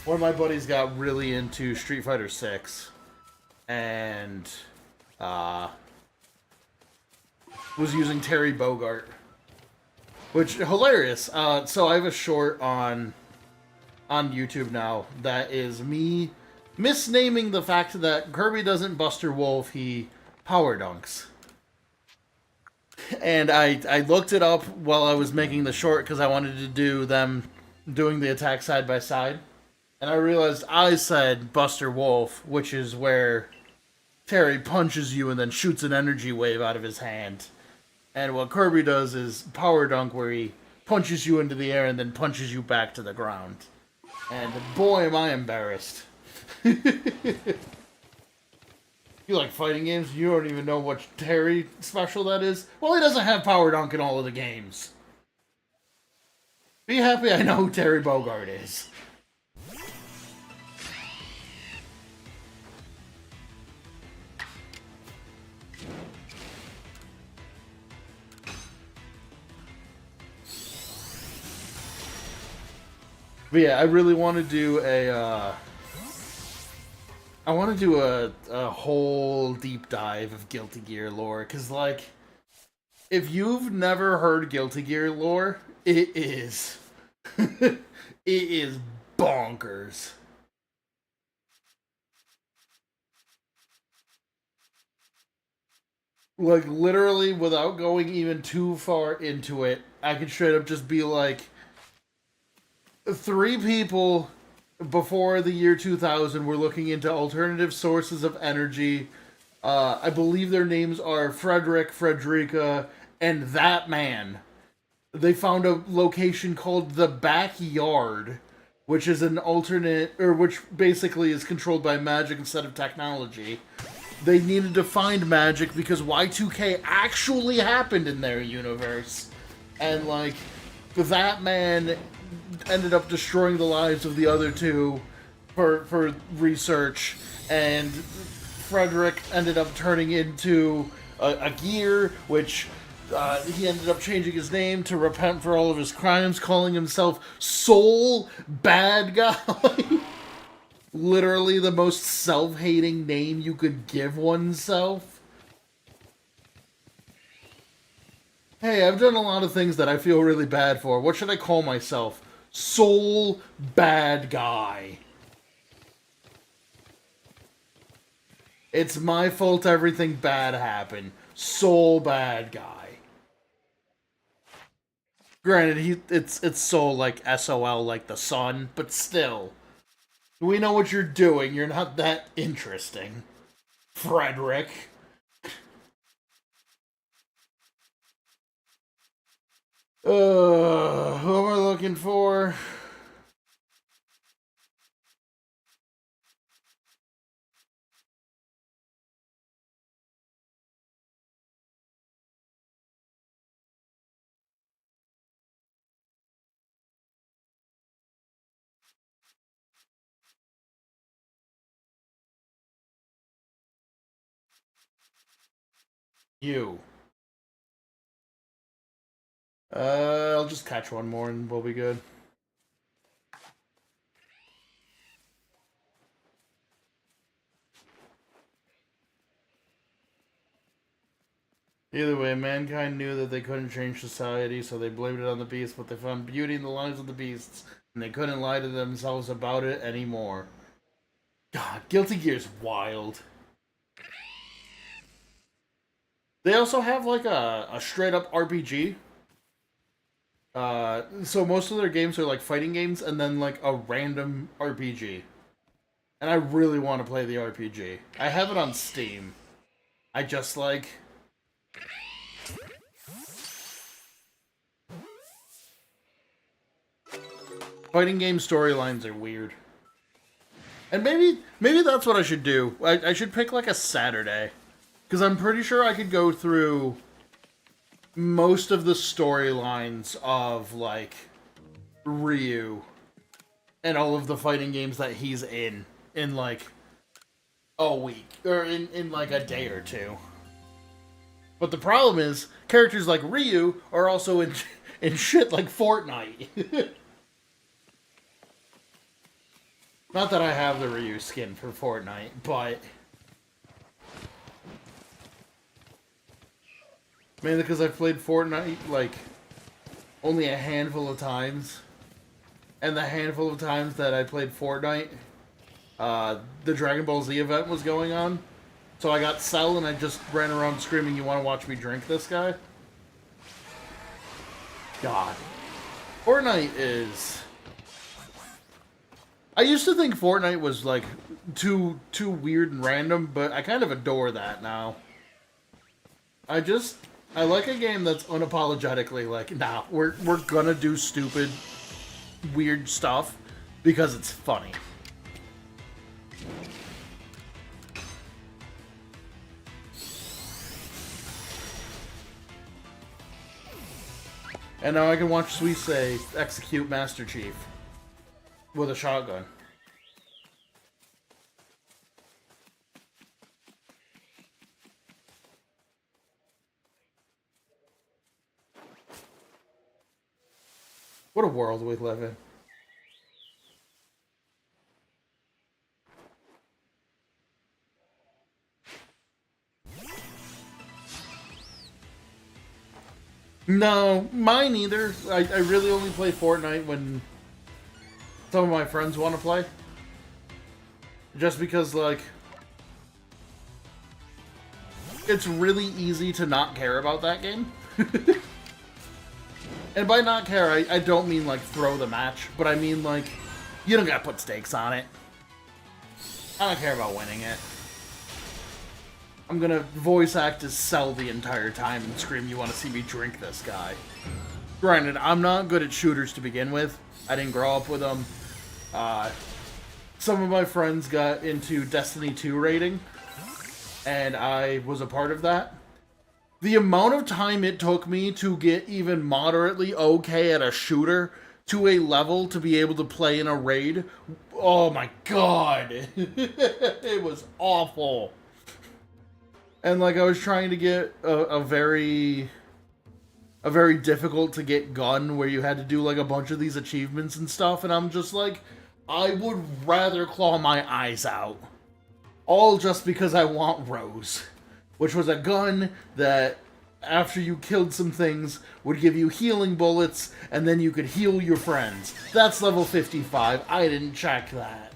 Speaker 1: One of my buddies got really into Street Fighter 6 and was using Terry Bogard, which hilarious. So I have a short on YouTube now that is me misnaming the fact that Kirby doesn't Buster Wolf, he power dunks. And I looked it up while I was making the short because I wanted to do them doing the attack side by side. And I realized I said Buster Wolf, which is where Terry punches you and then shoots an energy wave out of his hand. And what Kirby does is Power Dunk, where he punches you into the air and then punches you back to the ground. And boy, am I embarrassed. You like fighting games? You don't even know what Terry special that is? Well, he doesn't have Power Dunk in all of the games. Be happy I know who Terry Bogard is. But yeah, I really want to do a whole deep dive of Guilty Gear lore, because, like, if you've never heard Guilty Gear lore, it is it is bonkers. Like, literally, without going even too far into it, I could straight up just be like, 3 people before the year 2000 were looking into alternative sources of energy. I believe their names are Frederick, Frederica, and that man. They found a location called the Backyard, which is an alternate, or which basically is controlled by magic instead of technology. They needed to find magic because Y2K actually happened in their universe. And, like, that man ended up destroying the lives of the other 2 for research, and Frederick ended up turning into a gear, which he ended up changing his name to repent for all of his crimes, calling himself Soul Bad Guy. Literally the most self-hating name you could give oneself. Hey, I've done a lot of things that I feel really bad for. What should I call myself? Soul Bad Guy. It's my fault everything bad happened. Soul Bad Guy. Granted, it's soul like SOL, like the sun, but still. We know what you're doing. You're not that interesting, Frederick. Who am I looking for? You. I'll just catch one more and we'll be good. Either way, mankind knew that they couldn't change society, so they blamed it on the beasts, but they found beauty in the lives of the beasts, and they couldn't lie to themselves about it anymore. God, Guilty Gear's wild. They also have, like, a straight-up RPG. So most of their games are, like, fighting games, and then, like, a random RPG. And I really want to play the RPG. I have it on Steam. I just, like... Fighting game storylines are weird. And maybe that's what I should do. I should pick, like, a Saturday. Because I'm pretty sure I could go through most of the storylines of, like, Ryu and all of the fighting games that he's in, like, a week. Or in like, a day or 2. But the problem is, characters like Ryu are also in shit like Fortnite. Not that I have the Ryu skin for Fortnite, but... Mainly because I've played Fortnite, like, only a handful of times. And the handful of times that I played Fortnite, the Dragon Ball Z event was going on. So I got Cell and I just ran around screaming, "You want to watch me drink this guy?" God. Fortnite is... I used to think Fortnite was, like, too weird and random, but I kind of adore that now. I like a game that's unapologetically like, nah, we're gonna do stupid, weird stuff because it's funny. And now I can watch Suisei execute Master Chief with a shotgun. What a world we live in. No, mine either. I really only play Fortnite when some of my friends want to play. Just because, like, it's really easy to not care about that game. And by not care, I don't mean, like, throw the match, but I mean, like, you don't gotta put stakes on it. I don't care about winning it. I'm gonna voice act as Cell the entire time and scream, "You wanna see me drink this guy?" Granted, I'm not good at shooters to begin with. I didn't grow up with them. Some of my friends got into Destiny 2 raiding, and I was a part of that. The amount of time it took me to get even moderately okay at a shooter to a level to be able to play in a raid, oh my god, it was awful. And like I was trying to get a very difficult to get gun where you had to do like a bunch of these achievements and stuff, and I'm just like, I would rather claw my eyes out. All just because I want Rose. Which was a gun that, after you killed some things, would give you healing bullets, and then you could heal your friends. That's level 55. I didn't check that.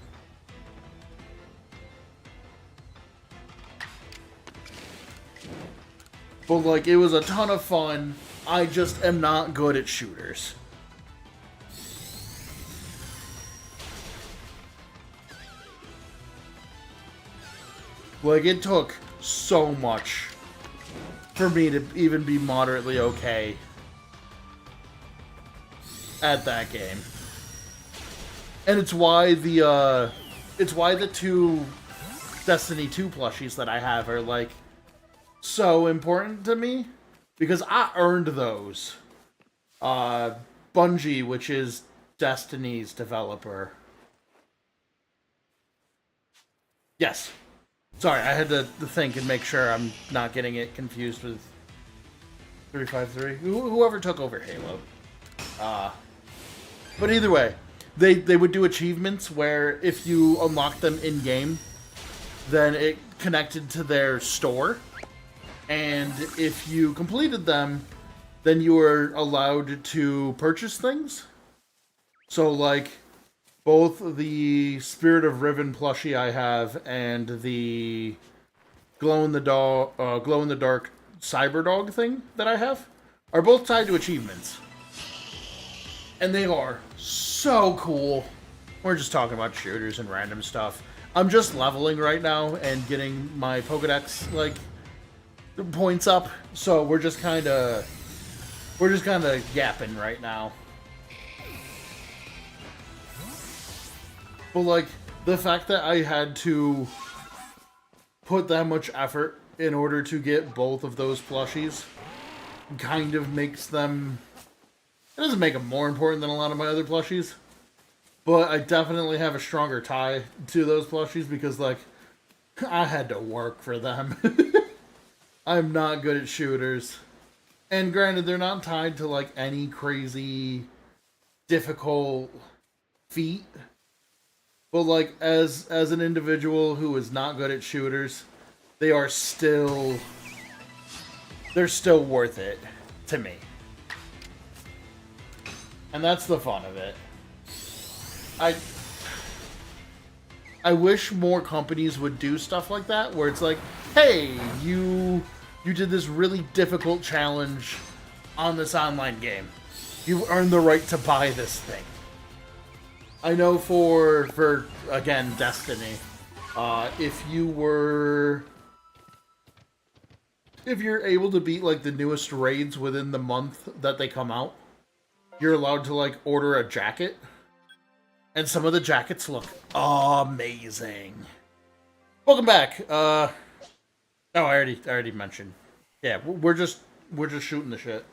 Speaker 1: But, like, it was a ton of fun. I just am not good at shooters. Like, it took so much for me to even be moderately okay at that game. And it's why the two Destiny 2 plushies that I have are, like, so important to me. Because I earned those. Bungie, which is Destiny's developer. Yes. Sorry, I had to think and make sure I'm not getting it confused with 353. Whoever took over Halo. But either way, they would do achievements where if you unlocked them in-game, then it connected to their store. And if you completed them, then you were allowed to purchase things. So, like, both the Spirit of Riven plushie I have and the glow-in-the-dark Cyberdog thing that I have are both tied to achievements. And they are so cool. We're just talking about shooters and random stuff. I'm just leveling right now and getting my Pokedex, like, points up. So we're just kind of yapping right now. But, like, the fact that I had to put that much effort in order to get both of those plushies kind of makes them... It doesn't make them more important than a lot of my other plushies. But I definitely have a stronger tie to those plushies because, like, I had to work for them. I'm not good at shooters. And granted, they're not tied to, like, any crazy, difficult feat. But, like, as an individual who is not good at shooters, they're still worth it to me. And that's the fun of it. I wish more companies would do stuff like that, where it's like, hey, you did this really difficult challenge on this online game. You earned the right to buy this thing. I know for again, Destiny, if you're able to beat, like, the newest raids within the month that they come out, you're allowed to, like, order a jacket. And some of the jackets look amazing. Welcome back. Oh, I already mentioned. Yeah, we're just shooting the shit.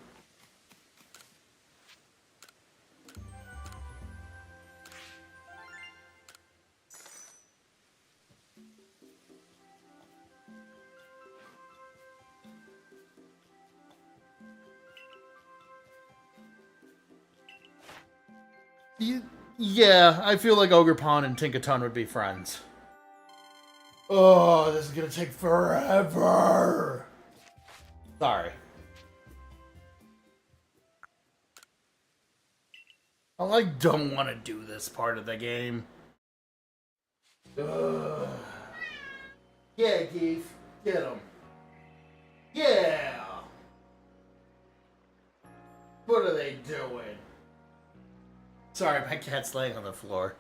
Speaker 1: Yeah, I feel like Ogerpon and Tinkaton would be friends. Oh, this is gonna take forever. Sorry. I, like, don't want to do this part of the game. Ugh. Yeah, Keith. Get him. Yeah! What are they doing? Sorry, my cat's laying on the floor.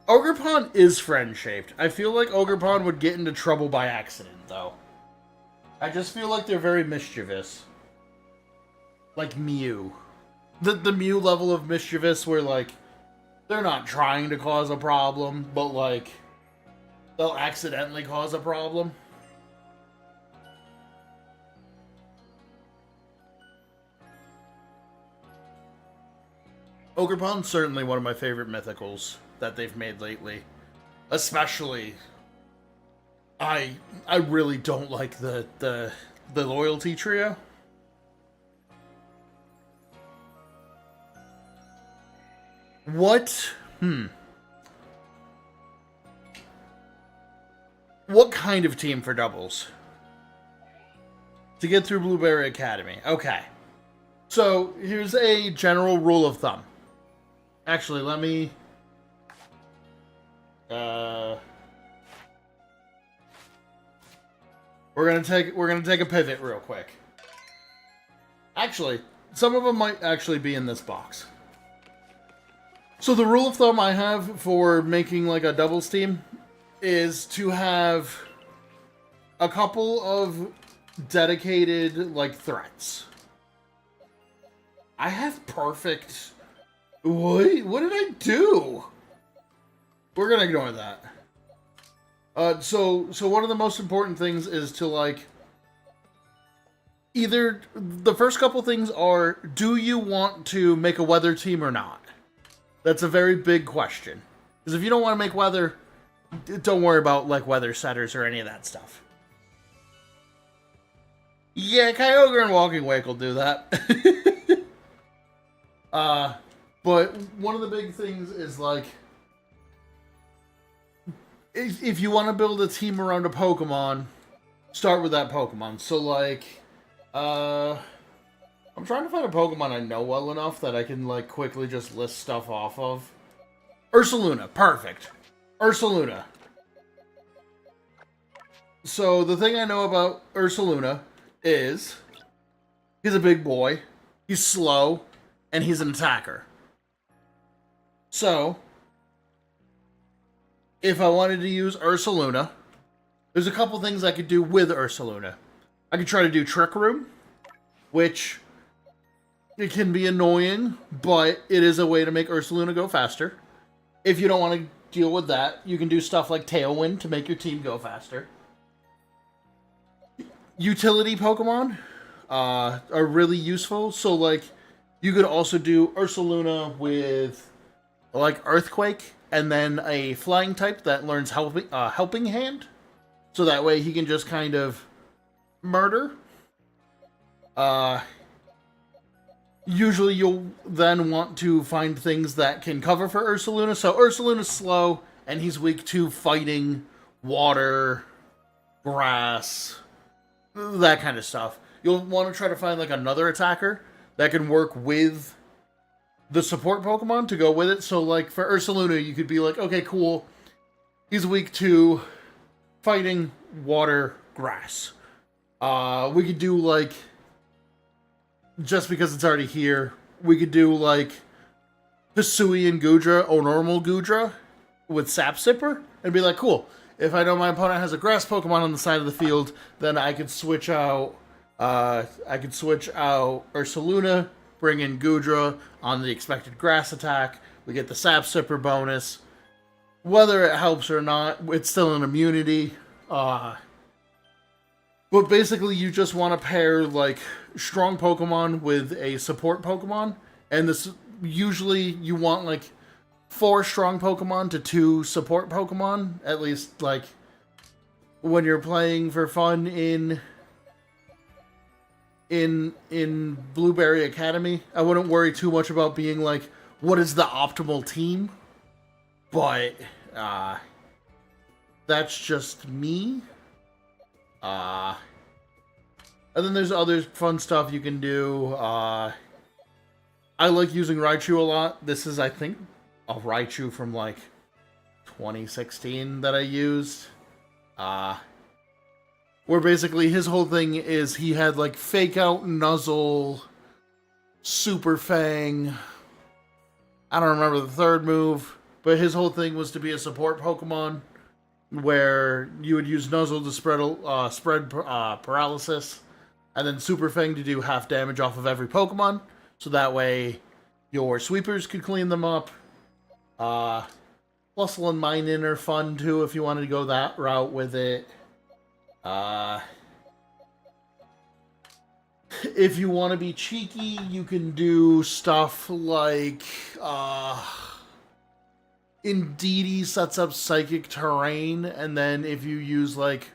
Speaker 1: Ogerpon is friend-shaped. I feel like Ogerpon would get into trouble by accident, though. I just feel like they're very mischievous. Like Mew. The Mew level of mischievous where, like, they're not trying to cause a problem, but, like, they'll accidentally cause a problem. Ogerpon's certainly one of my favorite mythicals that they've made lately. Especially, I really don't like the loyalty trio. What? What kind of team for doubles? To get through Blueberry Academy. Okay. So, here's a general rule of thumb. Actually, let me... We're gonna take a pivot real quick. Actually, some of them might actually be in this box. So the rule of thumb I have for making like a doubles team is to have a couple of dedicated like threats. I have perfect. Wait, what did I do? We're gonna ignore that. So one of the most important things is to like either the first couple things are, do you want to make a weather team or not? That's a very big question. Because if you don't want to make weather, don't worry about like weather setters or any of that stuff. Yeah, Kyogre and Walking Wake will do that. But one of the big things is like, if you want to build a team around a Pokemon, start with that Pokemon. So like, I'm trying to find a Pokemon I know well enough that I can like quickly just list stuff off of. Ursaluna, perfect. Ursaluna. So the thing I know about Ursaluna is he's a big boy, he's slow, and he's an attacker. So, if I wanted to use Ursaluna, there's a couple things I could do with Ursaluna. I could try to do Trick Room, which it can be annoying, but it is a way to make Ursaluna go faster. If you don't want to deal with that, you can do stuff like Tailwind to make your team go faster. Utility Pokemon are really useful, so like you could also do Ursaluna with like Earthquake, and then a flying type that learns Helping Hand. So that way he can just kind of murder. Usually you'll then want to find things that can cover for Ursaluna. So Ursaluna's slow, and he's weak to fighting, water, grass, that kind of stuff. You'll want to try to find like another attacker that can work with the support Pokemon to go with it. So like for Ursaluna, you could be like, okay, cool. He's weak to fighting, water, grass. We could do like, just because it's already here, we could do like Hisuian Goodra or normal Goodra with Sap Sipper and be like, cool. If I know my opponent has a grass Pokemon on the side of the field, then I could switch out Ursaluna, bring in Goodra on the expected grass attack. We get the Sap Sipper bonus. Whether it helps or not, it's still an immunity. But basically, you just want to pair like strong Pokemon with a support Pokemon, and this usually you want like 4 strong Pokemon to 2 support Pokemon, at least like when you're playing for fun in Blueberry Academy. I wouldn't worry too much about being like, what is the optimal team? But that's just me. And then there's other fun stuff you can do. I like using Raichu a lot. This is, I think, a Raichu from like 2016 that I used. where basically his whole thing is he had like Fake Out, Nuzzle, Super Fang. I don't remember the third move, but his whole thing was to be a support Pokemon where you would use Nuzzle to spread paralysis, and then Super Fang to do half damage off of every Pokemon, so that way your sweepers could clean them up. Flustle and Mine-In are fun too if you wanted to go that route with it. If you want to be cheeky, you can do stuff like Indeedee sets up Psychic Terrain, and then if you use like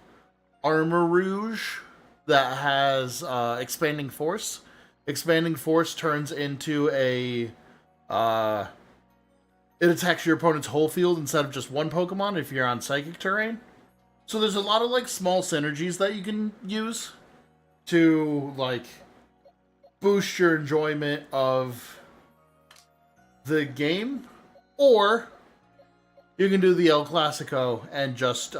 Speaker 1: Armor Rouge that has Expanding Force turns into a it attacks your opponent's whole field instead of just one Pokemon if you're on Psychic Terrain. So there's a lot of like small synergies that you can use to like boost your enjoyment of the game, or you can do the El Clasico and just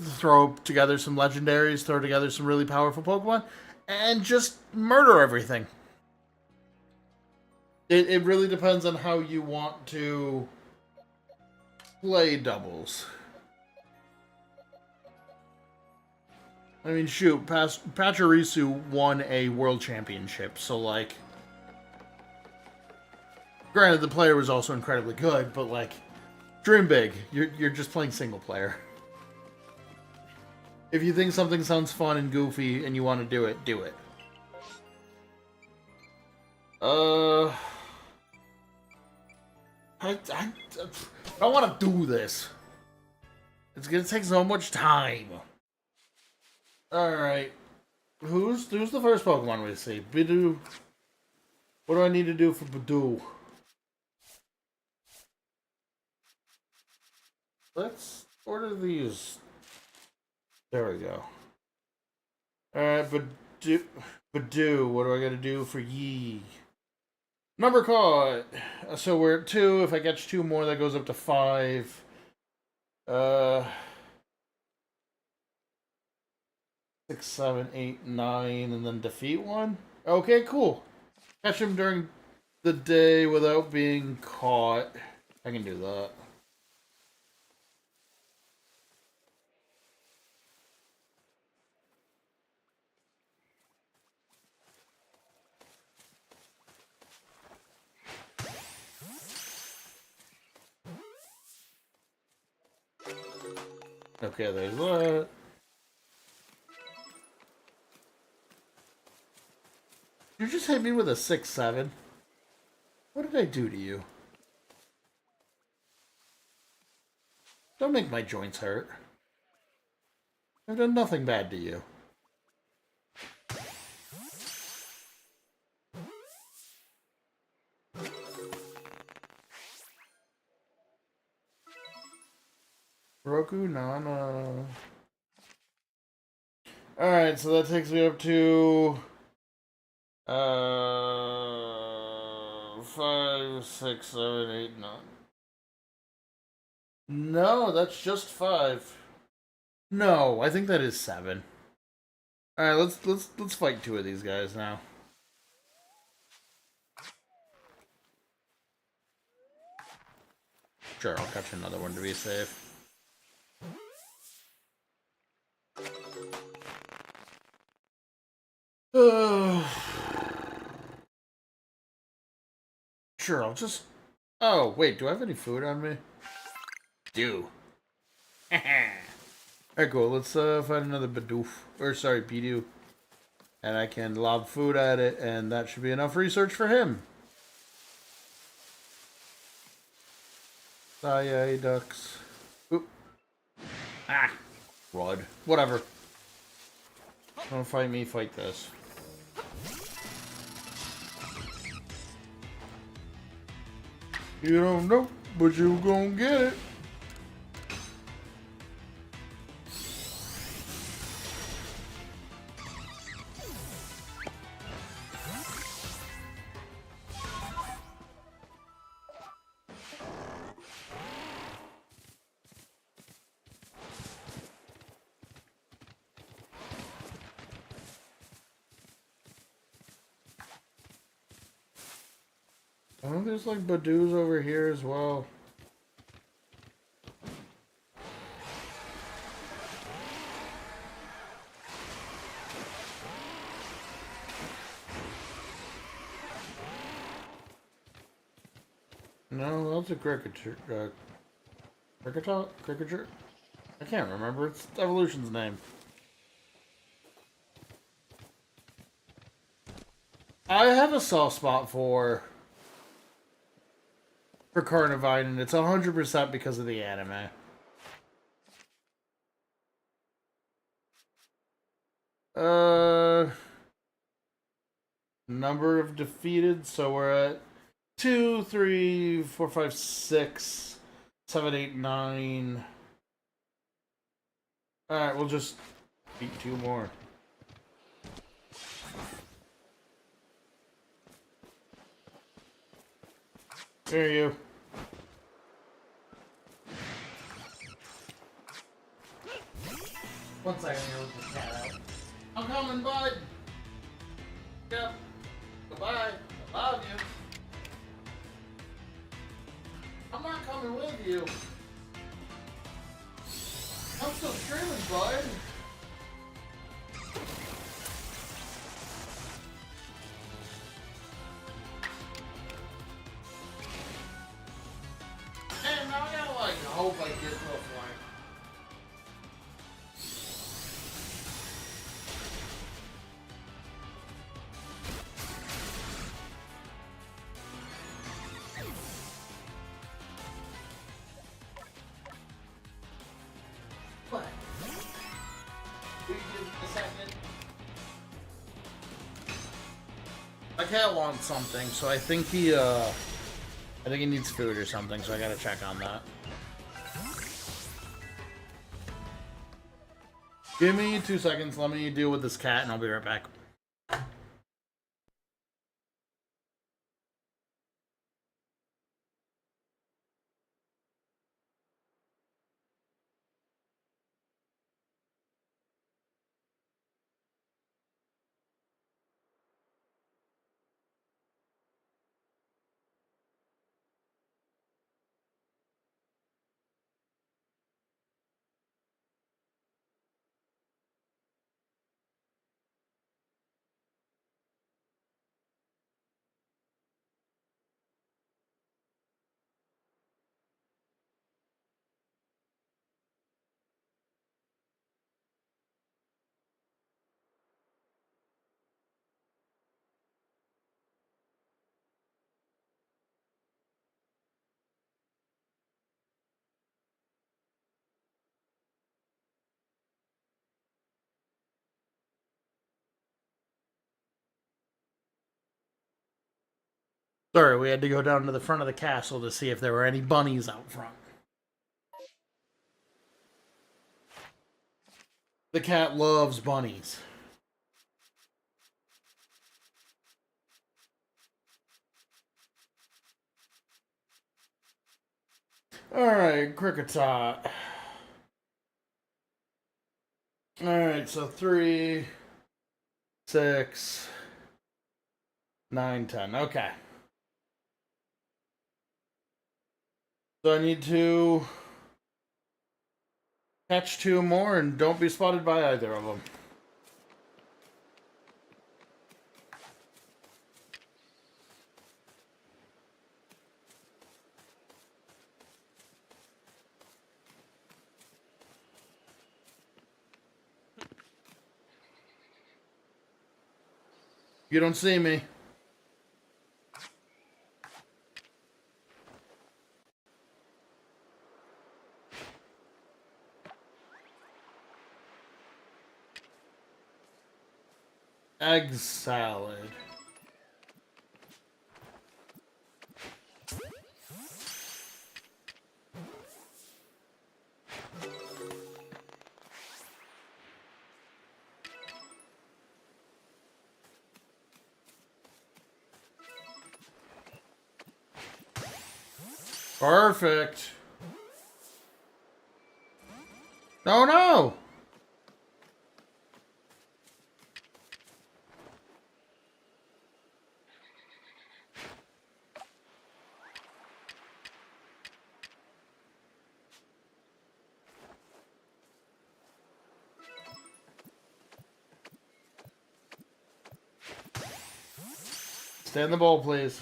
Speaker 1: throw together some legendaries, throw together some really powerful Pokemon, and just murder everything. It really depends on how you want to play doubles. I mean, shoot, Pachirisu won a world championship, so, like, granted, the player was also incredibly good, but, like, dream big. You're just playing single player. If you think something sounds fun and goofy and you want to do it, do it. I don't want to do this. It's gonna take so much time. Alright. Who's the first Pokemon we see? Bidoof. What do I need to do for Bidoof? Let's order these. There we go. Alright, Bidoof, what do I gotta do for ye? Number caught. So we're at 2. If I catch 2 more, that goes up to 5. 6, 7, 8, 9, and then defeat 1? Okay, cool. Catch him during the day without being caught. I can do that. Okay, there's that. You just hit me with a 6-7. What did I do to you? Don't make my joints hurt. I've done nothing bad to you. Roku Nana. Alright, so that takes me up to 5, 6, 7, 8, 9. No, that's just 5. No, I think that is 7. Alright, let's fight 2 of these guys now. Sure, I'll catch another one to be safe. Sure, I'll just... Oh, wait, do I have any food on me? Do. Alright, cool. Let's find another Bidoof. Or, sorry, Bidoof. And I can lob food at it, and that should be enough research for him. Aye, ducks. Oop. Ah. Rod. Whatever. Don't fight me, fight this. You don't know, but you gonna get it. Oh, there's like Badoos over here as well. No, that's a cricketer. Cricketer? I can't remember. It's Evolution's name. I have a soft spot for Carnivine, and it's 100% because of the anime. Number of defeated, so we're at 2, 3, 4, 5, 6, 7, 8, 9. Alright, we'll just beat 2 more. There you. One second here with the cat out. I'm coming, bud. Yep. Goodbye. I love you. I'm not coming with you. I'm still streaming, bud. And now I gotta like hope I get to a point. What? Will you give me a second? My cat wants something, so I think he needs food or something, so I gotta check on that. Give me 2 seconds, let me deal with this cat and I'll be right back. Sorry, we had to go down to the front of the castle to see if there were any bunnies out front. The cat loves bunnies. Alright, Cricketot. Alright, so 3, 6, 9, 10. Okay. So I need to catch 2 more and don't be spotted by either of them. You don't see me. Egg salad. Perfect. Oh no! Stay in the bowl, please.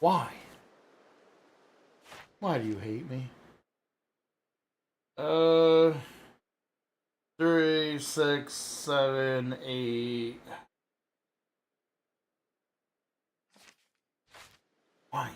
Speaker 1: Why? Why do you hate me? 3, 6, 7, 8. Why?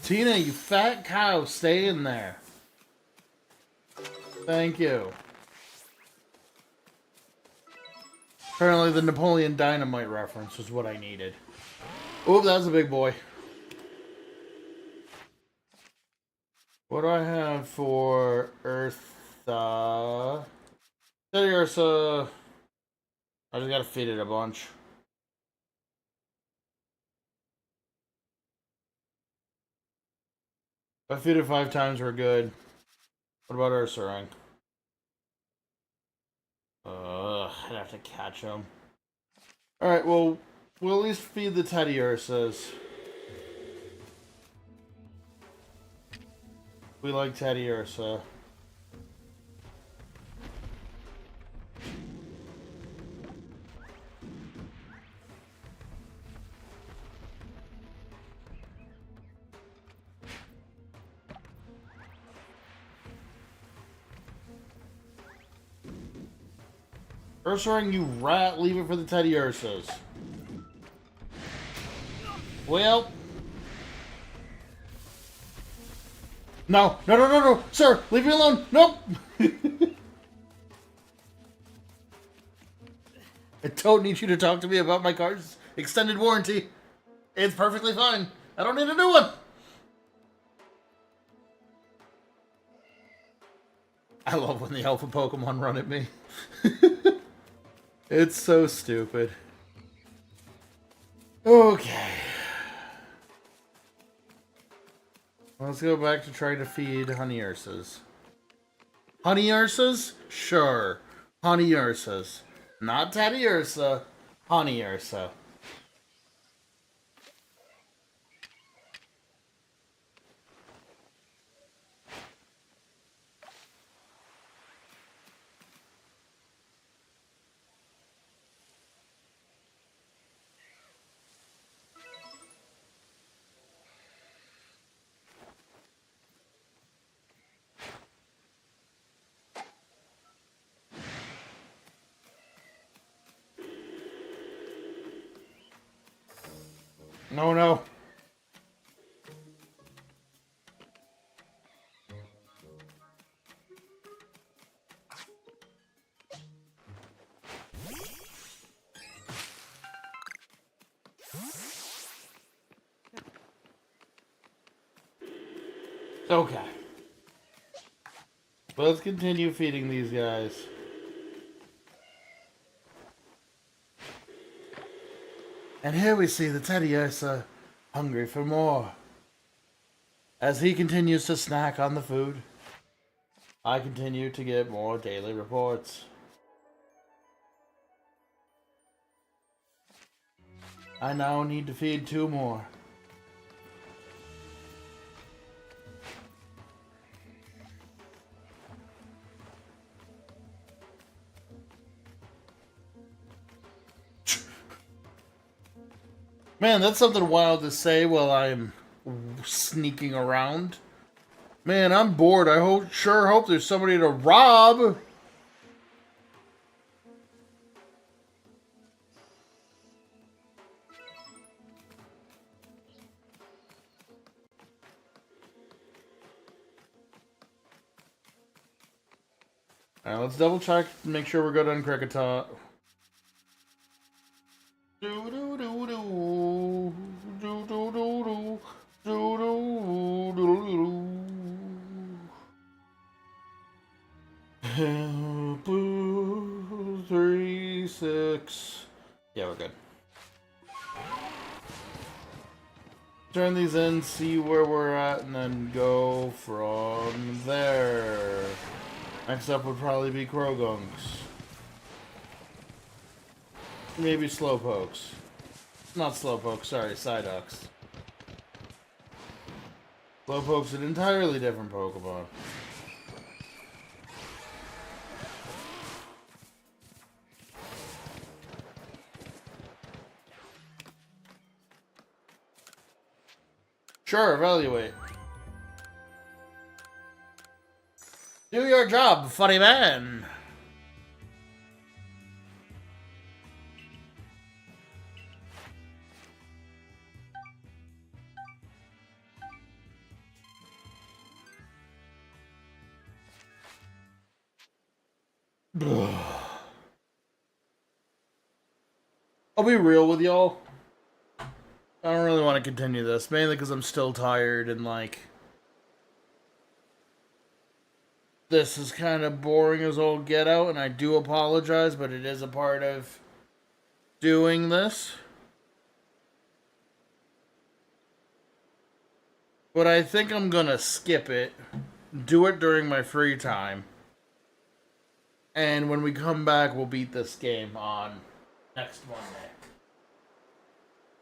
Speaker 1: Tina, you fat cow, stay in there. Thank you. Apparently the Napoleon Dynamite reference was what I needed. Oh, that's a big boy. What do I have for Earth? There's I just gotta feed it a bunch. If I feed it 5 times, we're good. What about Ursaring? I'd have to catch him. Alright, well, we'll at least feed the Teddy Ursas. We like Teddy Ursa. Ursaring, you rat, leave it for the Teddy Ursas. Well. No, no, no, no, no, sir, leave me alone. Nope. I don't need you to talk to me about my car's extended warranty. It's perfectly fine. I don't need a new one. I love when the alpha Pokemon run at me. It's so stupid. Okay. Let's go back to trying to feed Honey Ursas. Honey Ursas? Sure. Honey Ursas. Not Teddy Ursa. Honey Ursa. No, no. Okay. Let's continue feeding these guys. And here we see the Teddy Ursa, hungry for more. As he continues to snack on the food, I continue to get more daily reports. I now need to feed 2 more. Man, that's something wild to say while I'm sneaking around. Man, I'm bored. I sure hope there's somebody to rob. Alright, let's double check and make sure we're good on Kricketot. Blue 3, 6. Yeah, we're good. Turn these in, see where we're at, and then go from there. Next up would probably be Krogunks. Maybe Slowpokes. Not Slowpoke, sorry, Psyducks. Slowpoke's an entirely different Pokemon. Sure, evaluate. Do your job, funny man. I'll be real with y'all. I don't really want to continue this, mainly because I'm still tired and, like, this is kind of boring as all get out, and I do apologize, but it is a part of doing this. But I think I'm gonna skip it, do it during my free time, and when we come back, we'll beat this game on next Monday.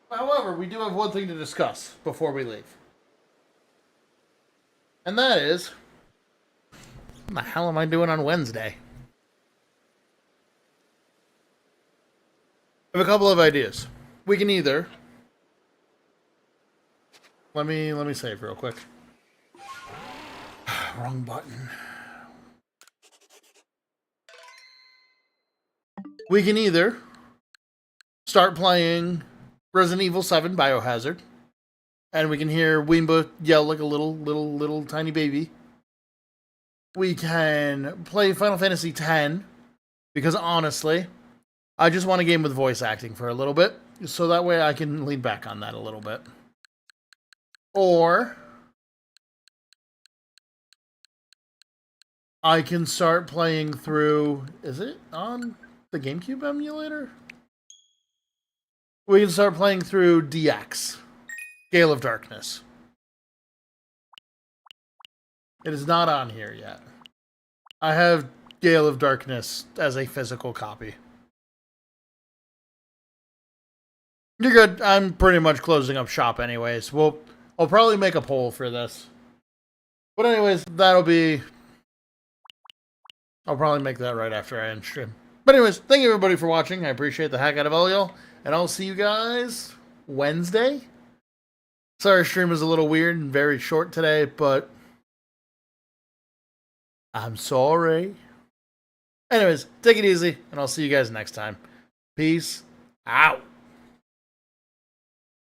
Speaker 1: However, we do have one thing to discuss before we leave. And that is, what the hell am I doing on Wednesday? I have a couple of ideas. We can either... Let me save real quick. Wrong button. We can either start playing Resident Evil 7 Biohazard, and we can hear Weemba yell like a little tiny baby. We can play Final Fantasy X, because honestly, I just want a game with voice acting for a little bit, so that way I can lean back on that a little bit. Or I can start playing through... Is it on the GameCube emulator? We can start playing through DX, Gale of Darkness. It is not on here yet. I have Gale of Darkness as a physical copy. You're good. I'm pretty much closing up shop anyways. I'll probably make a poll for this. But anyways, that'll be... I'll probably make that right after I end stream. But anyways, thank you everybody for watching. I appreciate the heck out of all y'all. And I'll see you guys Wednesday. Sorry, stream was a little weird and very short today, but I'm sorry. Anyways, take it easy, and I'll see you guys next time. Peace out.